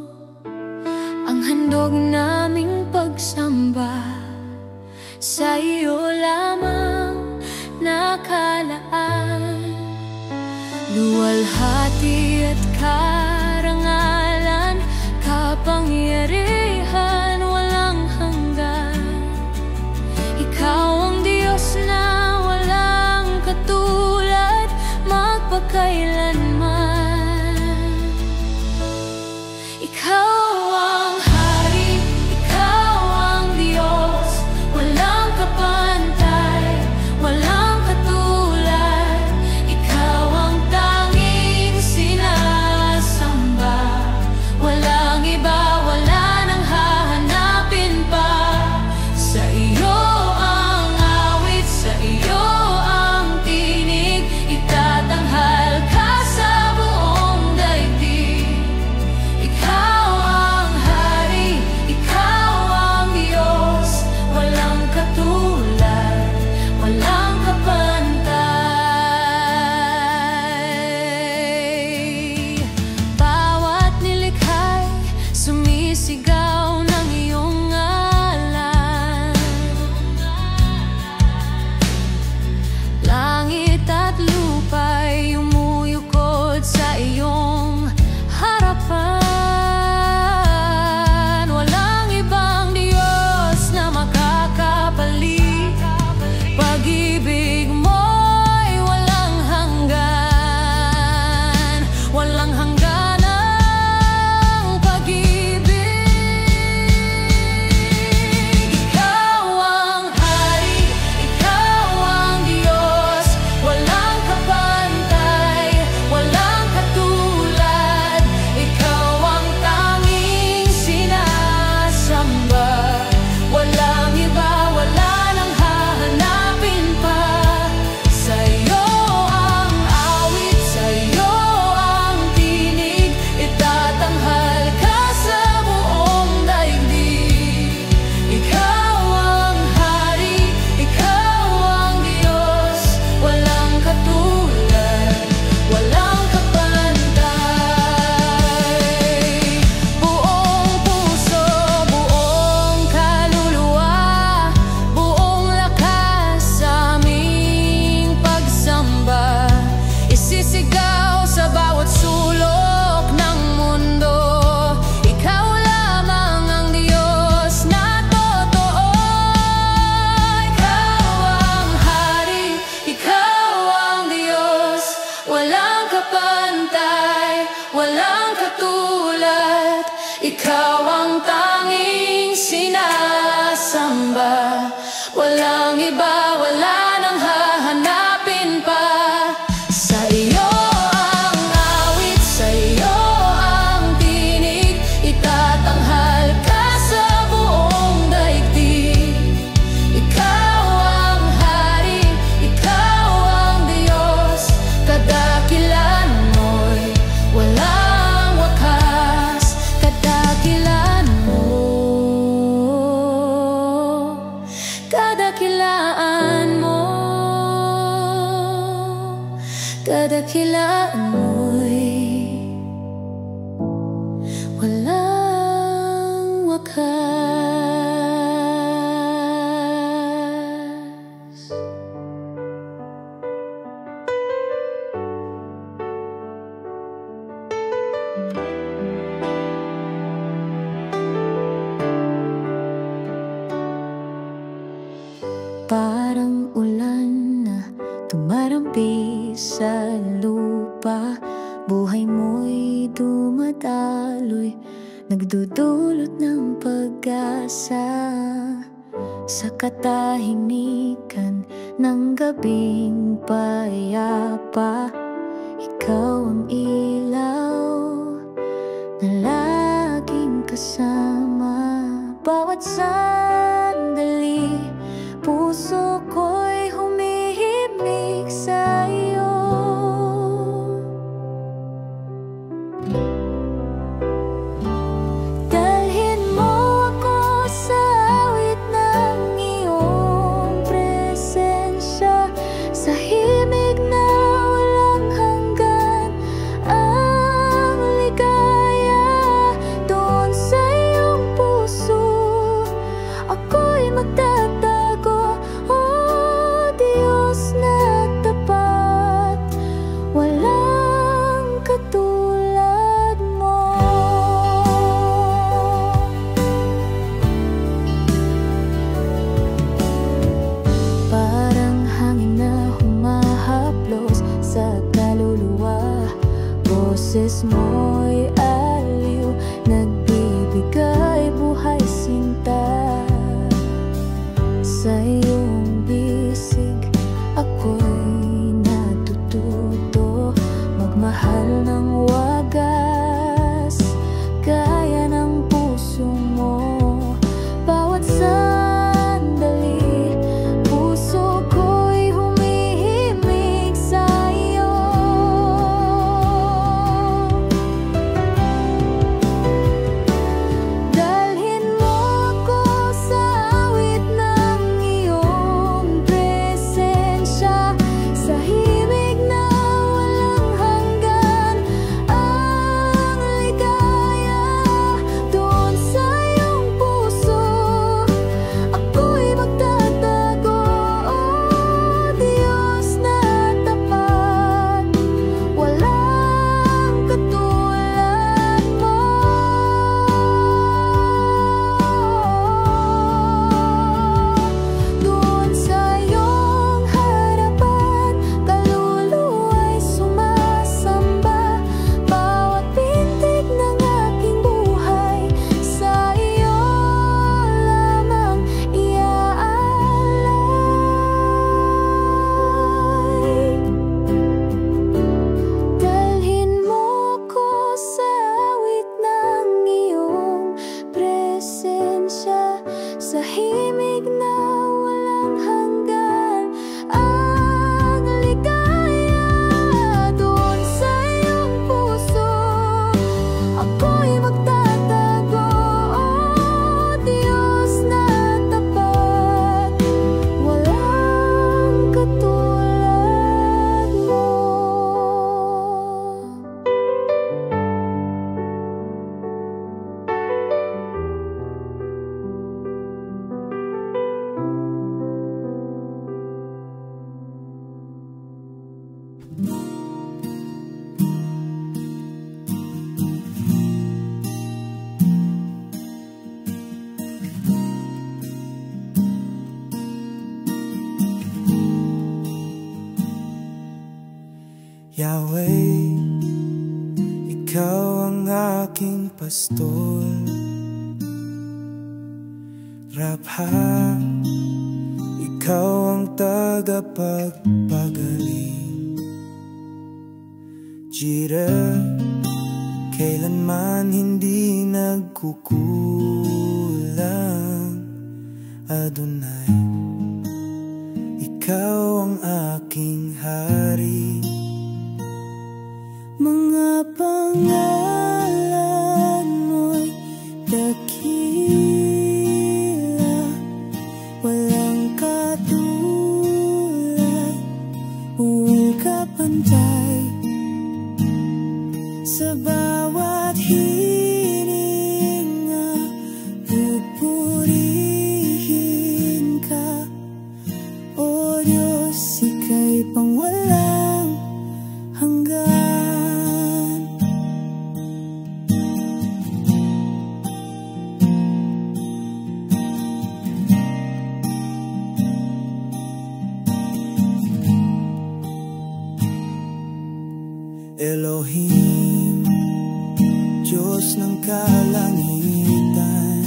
ang handog naming pagsamba sa iyo lamang nakalaan. Luwalhati at karangalan, kapangyarihan walang hanggan. Ikaw ang Diyos na walang katulad magpakailanman. Ikaw ang Hari, Ikaw ang Diyos, walang kapantay, walang katulad. Ikaw ang tanging sinasamba, walang iba, wala nang hahanapin pa. Sa iyo ang awit, sa iyo ang tinig, itatanghal ka sa buong daigdig. Ikaw ang Hari, Ikaw ang Diyos, walang katulad, walang kapantay. Bawat nilikha'y sumisigaw ng iyong ngalan. Langit at lupa'y umuyukod sa iyong harapan. Walang ibang Diyos na makakapalit, pag-ibig mo'y walang hanggan. Walang hanggan ang pag-ibig. Ikaw ang Hari, Ikaw ang Diyos, walang kapantay, walang katulad. Ikaw ang tanging sinasamba, walang iba, wala nang hahanapin pa. Sa iyo ang awit, sa iyo ang tinig, itatanghal ka sa buong daigdig. Ikaw ang Hari, Ikaw ang Diyos, walang katulad, walang kapantay. Buong puso, buong kaluluwa, buong lakas sa aming pagsamba, isisigaw sa bawat sulok ng mundo. Ikaw lamang ang Diyos na totoo. Ikaw ang Hari, Ikaw ang Diyos, walang kapantay, walang katulad. Ikaw ang tanging sinasamba, walang iba, wala nang hahanapin pa. Sa iyo ang awit, sa iyo ang tinig, itatanghal ka sa buong daigdig. Ikaw ang Hari, Ikaw ang Diyos, kadakilan mo'y walang wakas. Kadakilan mo, kadakilaan mo, kadakilaan mo'y walang wakas. Parang ulan na tumarampi sa lupa, buhay mo'y dumadaloy, nagdudulot ng pag-asa. Sa katahimikan ng gabing payapa, ikaw ang ilaw na laging kasama. Bawat sandali, puso ko'y humihimig sa iyo. Dalhin mo ako sa awit ng iyong presensya. Yahweh, ikaw ang aking pastol. Rapha, ikaw ang tagapagpagaling. Jireh, kailanman hindi nagkukulang. Adonai, ikaw ang aking hari. Mga pangalan mo'y dakila, walang katulad, huwag kapantay. Sa bawat hininga, pupurihin ka. O Diyos, ika'y pangwalang hanggan. Elohim, Diyos ng kalangitan.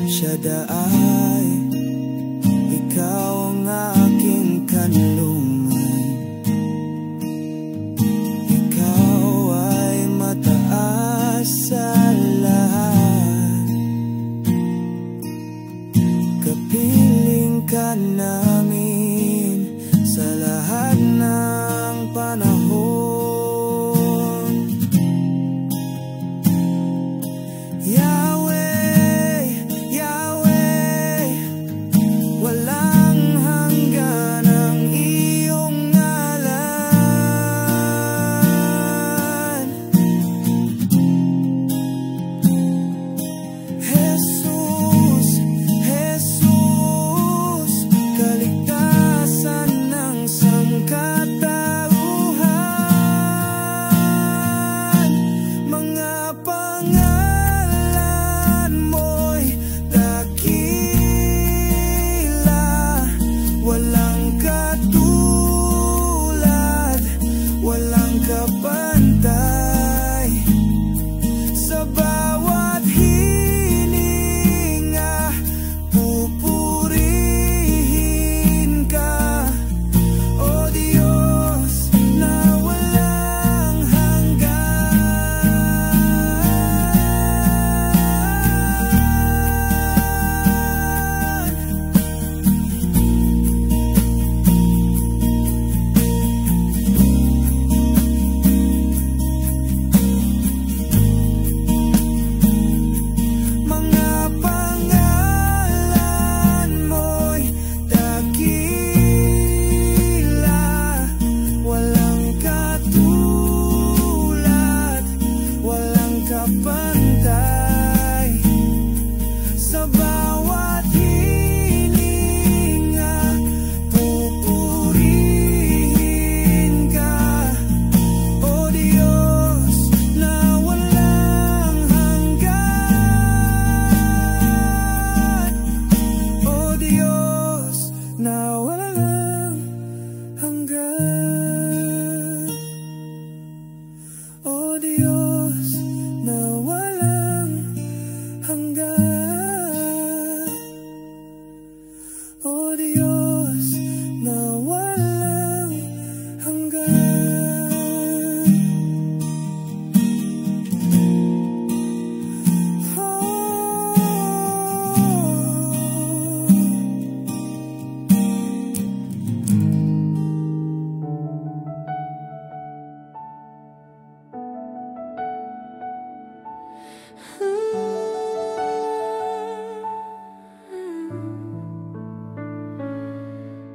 Shaddai, ikaw ang aking kanlungan. Ikaw ay mataas sa lahat. Kapiling ka namin sa lahat ng panahon. Yahweh, Yahweh, walang hanggan ang iyong ngalan. Jesus, Jesus, kaligtasan ng sangkatauhan. Mga pangalan mo'y dakila, walang katulad, walang kapantay. Sa bawat hininga, pupurihin ka. O Diyos na walang mga pangalan mo'y dakila, walang katulad, walang kapantay. Sa bawat hininga, pupurihin ka. O Diyos na walang hanggan. O Diyos na walang hanggan. O Diyos na walang hanggan. O Diyos na walang hanggan.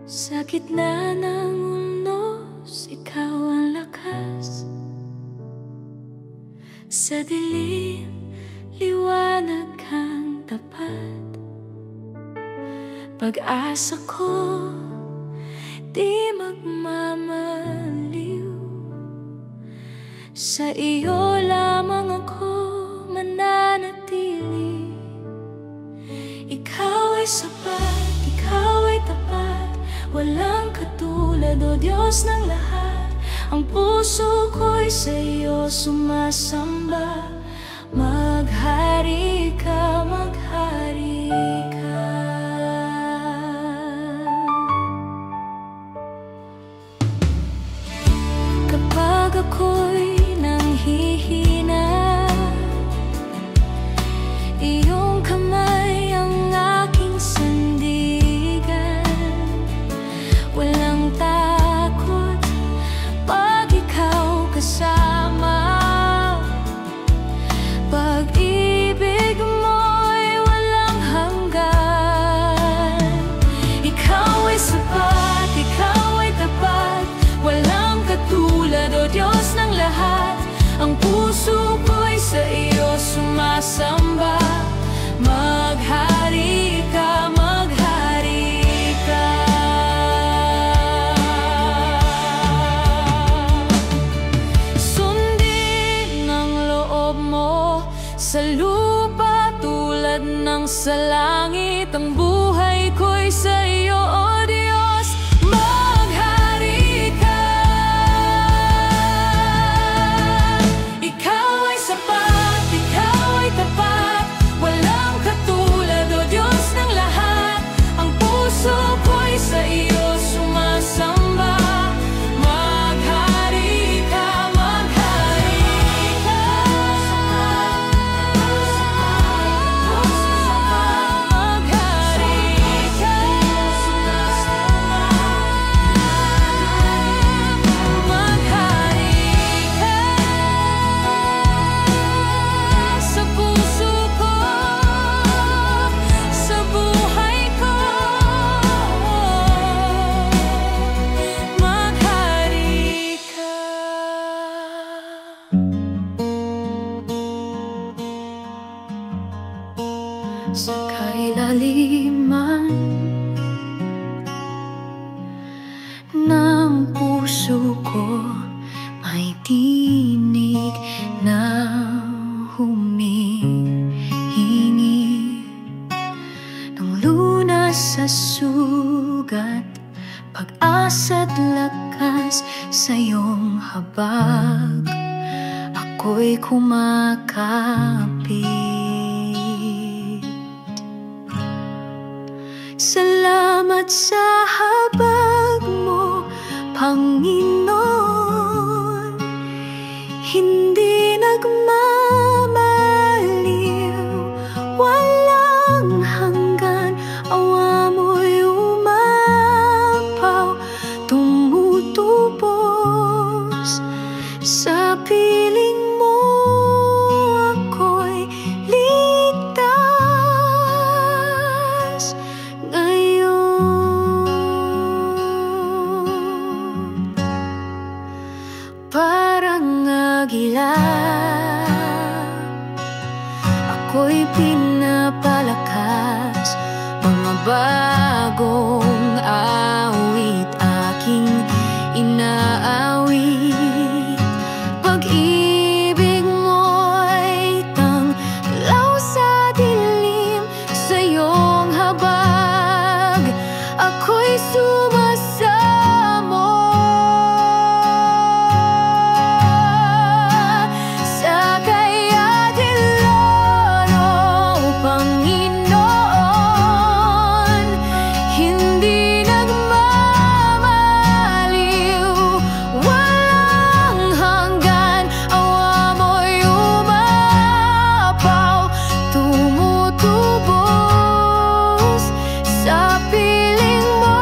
Sa gitna ng unos, ikaw ang lakas. Sa dilim, liwanag kang tapat. Pag-asa ko, di magmamaliw. Sa iyo lamang ako mananatili. Ikaw ay sapat, ikaw ay tapat, walang katulad katulad, O Diyos ng lahat. Ang puso ko'y sa iyo sumasamba. Maghari ka, maghari ka. Kapag ako'y nanghihina, iyong kamay ang aking sandigan. Walang takot pag ikaw kasama. Pag-ibig mo'y walang hanggan. Ikaw ay sapat, ikaw ay tapat. Walang katulad, O Diyos ng lahat. Ang puso ko'y sa iyo sumasamba. Maghari ka, maghari ka. Sundin ang loob mo sa lupa tulad ng sa langit. Ang buhay ko'y sa iyo, O Diyos. Maghari ka. Ikaw ay sapat, ikaw ay tapat. Walang katulad, O Diyos ng lahat. Ang puso ko'y sa iyo sumasamba. Maghari ka, maghari ka. Maghari ka. Maghari ka. Sa puso ko, sa buhay ko. Maghari ka. Sa kailaliman ng puso ko may tinig na humihingi ng lunas sa sugat, pag-asa't lakas sa iyong habag. Ako'y kumakapit. Salamat sa habag mo, Panginoon. Hindi nagmamaliw, walang hanggan. Awa mo'y umapaw, tumutubos. Sa piling mo ako'y ligtas ngayon. Parang agila, ako'y pinapalakas. Mga bagong awit aking inaawit. Pag-ibig mo'y tanglaw sa dilim. Sa iyong habag ako'y sumasamo. Sa kayatilan, O Panginoon, hindi nagmamaliw, walang hanggan. Awa mo'y umapaw, tumutubos. Sa piling mo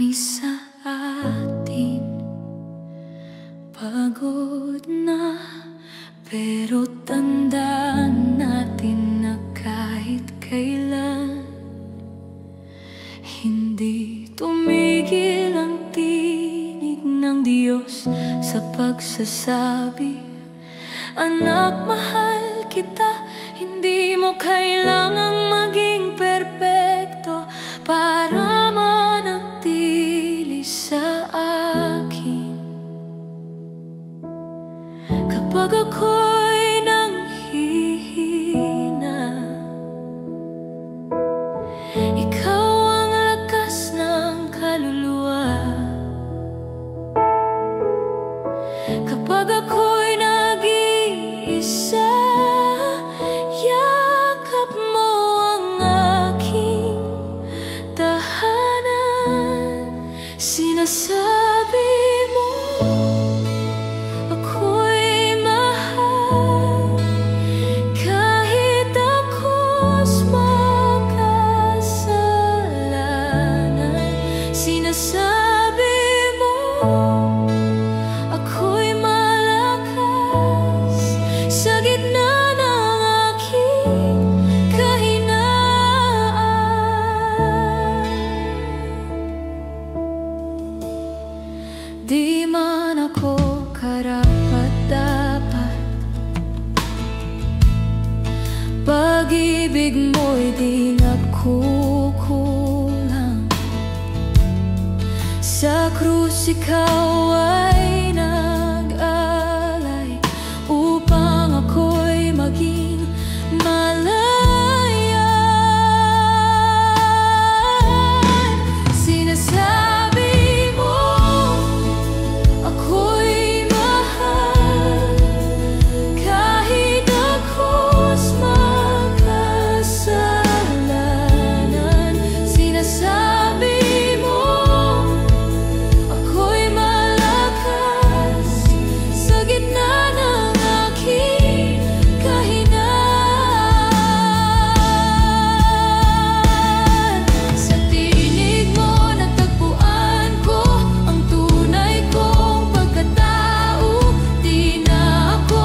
marami sa atin pagod na, pero tandaan natin na kahit kailan hindi tumigil ang tinig ng Diyos sa pagsasabi, anak, mahal kita. Hindi mo kailangang maging perpekto para manatili sa akin. Kapag ako'y nanghihina, ikaw ang lakas ng kaluluwa. Kapag ako'y nag-iisa, yakap mo ang aking tahanan. Sinasabi mo ako'y mahal kahit ako'y makasalanan. Sinasabi mo ako'y malakas sa gitna ng aking kahinaan. Di man ako karapat-dapat, pag-ibig mo'y di nagkukulang. Sa krus ikaw ay nag-alay upang ako'y maging malaya. Sinasabi mo ako'y mahal kahit ako'y makasalanan. Sinasabi mo ako'y malakas sa gitna ng aking kahinaan. Sa tinig mo natagpuan ko ang tunay kong pagkatao. Di na ako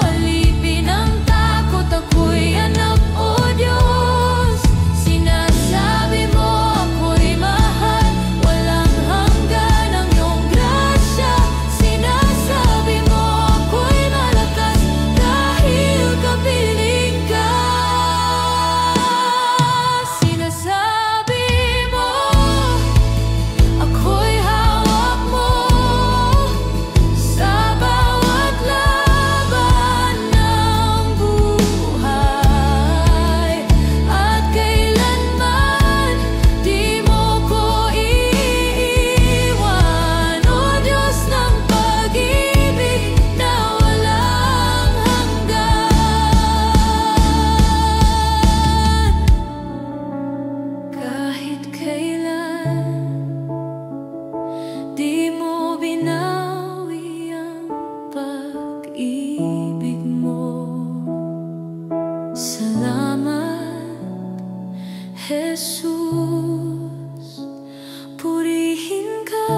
alipin ng takot, ako'y anak, o Diyos. Sinasabi mo ako'y mahal, walang hanggan ang iyong grasya. Sinasabi mo ako'y malakas dahil kapiling ka. Sinasabi mo ako'y hawak mo sa bawat laban ng buhay, at kailanman di mo ko iiwan. O Diyos ng pag-ibig na walang hanggan, kahit kailan di mo binawi ang pag-ibig mo. Salamat, Jesus. Purihin ka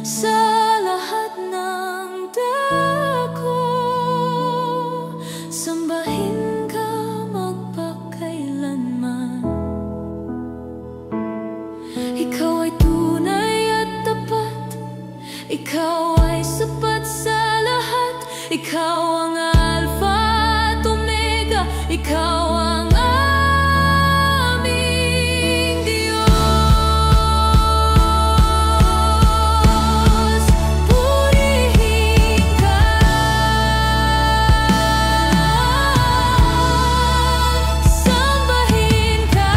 sa lahat ng dako. Sambahin ka magpakailanman. Ikaw ay tunay at tapat, ikaw ay sapat sa lahat. Ikaw ang Alpha at Omega, ikaw ang aming Diyos. Purihin ka, sambahin ka.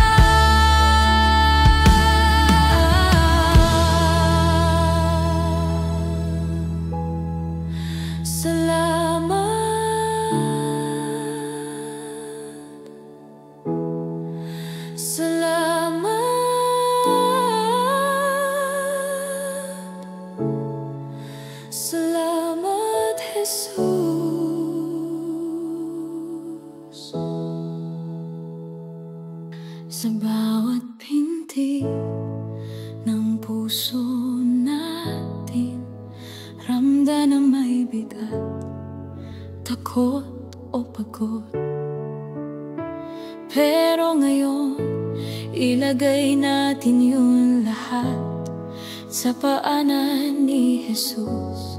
Salamat, bigat, takot o pagod. Pero ngayon, ilagay natin yun lahat sa paanan ni Jesus.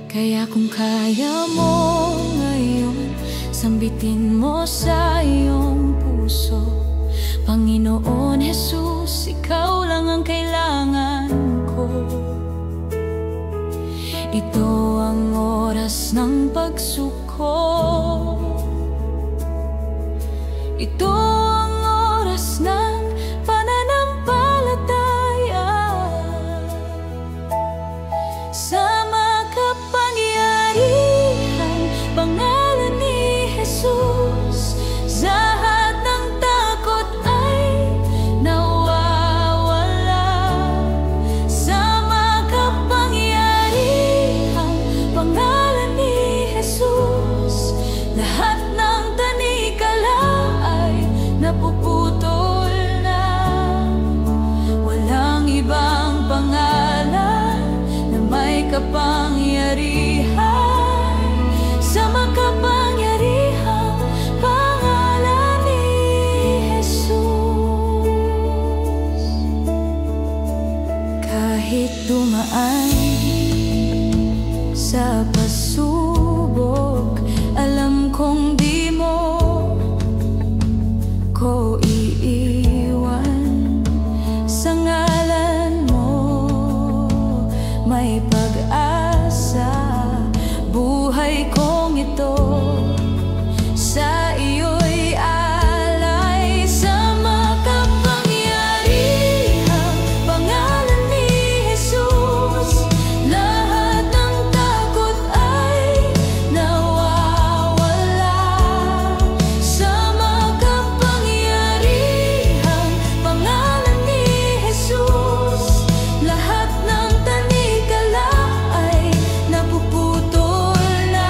Kaya kung kaya mo ngayon, sambitin mo sa iyong puso, Panginoon Jesus, ikaw lang ang kailangan ko. Ito ang oras ng pagsuko, ito ang oras ng pananampalataya. Sa makapangyarihang pangalan ni Jesus, lahat ng takot ay nawawala. Sa makapangyarihang pangalan ni Jesus, lahat ng tanikala ay napuputol na. Walang ibang pangalan na may kapangyarihan sa makapangyarihang pangalan ni Jesus. Kahit dumaan sa pasubok, alam kong di mo ko iiwan. Sa ngalan mo may pag-asa, buhay kong ito sa iyo'y alay. Sa makapangyarihang pangalan ni Jesus, lahat ng takot ay nawawala. Sa makapangyarihang pangalan ni Jesus, lahat ng tanikala ay napuputol na.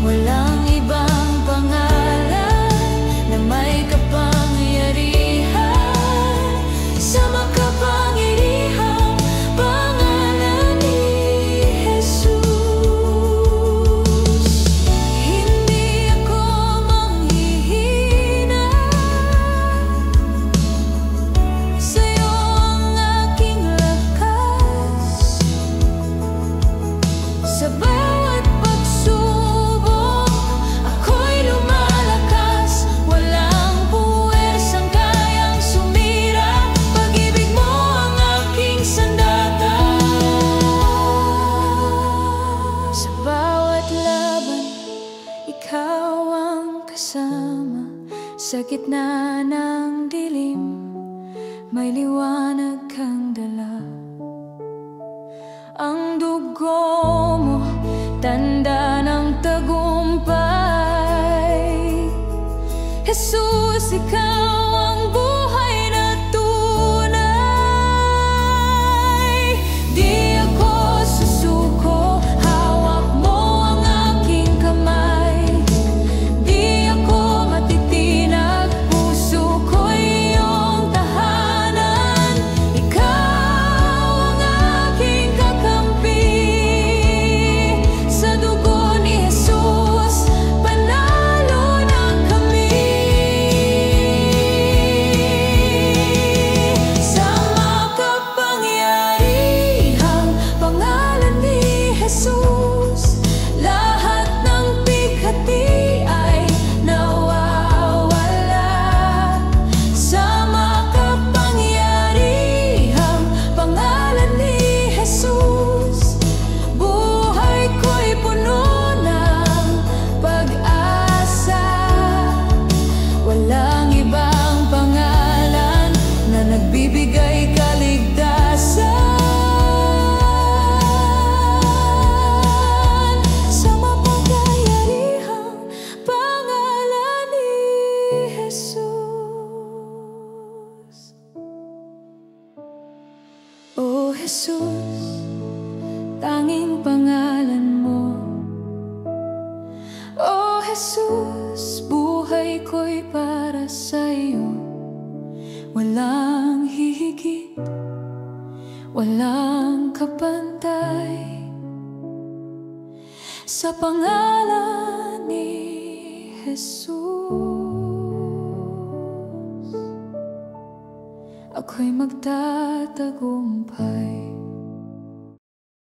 Walang ibang pangalan na may kapangyarihan sa makapangyarihang pangalan ni Jesus. Hindi ako manghihina, sa'yo ang aking lakas. Sa bawat pagsubok, ako'y lumalakas. Walang puwersang kayang sumira, pag-ibig mo ang aking sandata. Sa bawat laban, ikaw ang kasama. Sa gitna ng dilim, may liwanag kang dala. Ang dugo mo, tanda ng tagumpay. Jesus, ikaw ang buhay na tunay. Di ako susuko, hawak mo ang aking kamay. Di ako matitinag, puso ko'y iyong tahanan. Ikaw ang aking kakampi. Sa dugo ni Jesus, panalo na kami. Sa makapangyarihang pangalan ni Jesus, lahat ng bighati ay nawawala. Sa makapangyarihang pangalan ni Jesus, buhay ko'y puno ng pag-asa. Walang ibang pangalan na nagbibigay kaligtasan sa makapangyarihang pangalan ni Jesus. O Jesus, tanging pangalan mo. O Jesus, buhay ko'y para sa'yo. Walang hihigit, walang kapantay. Sa pangalan ni Jesus, ako'y magtatagumpay.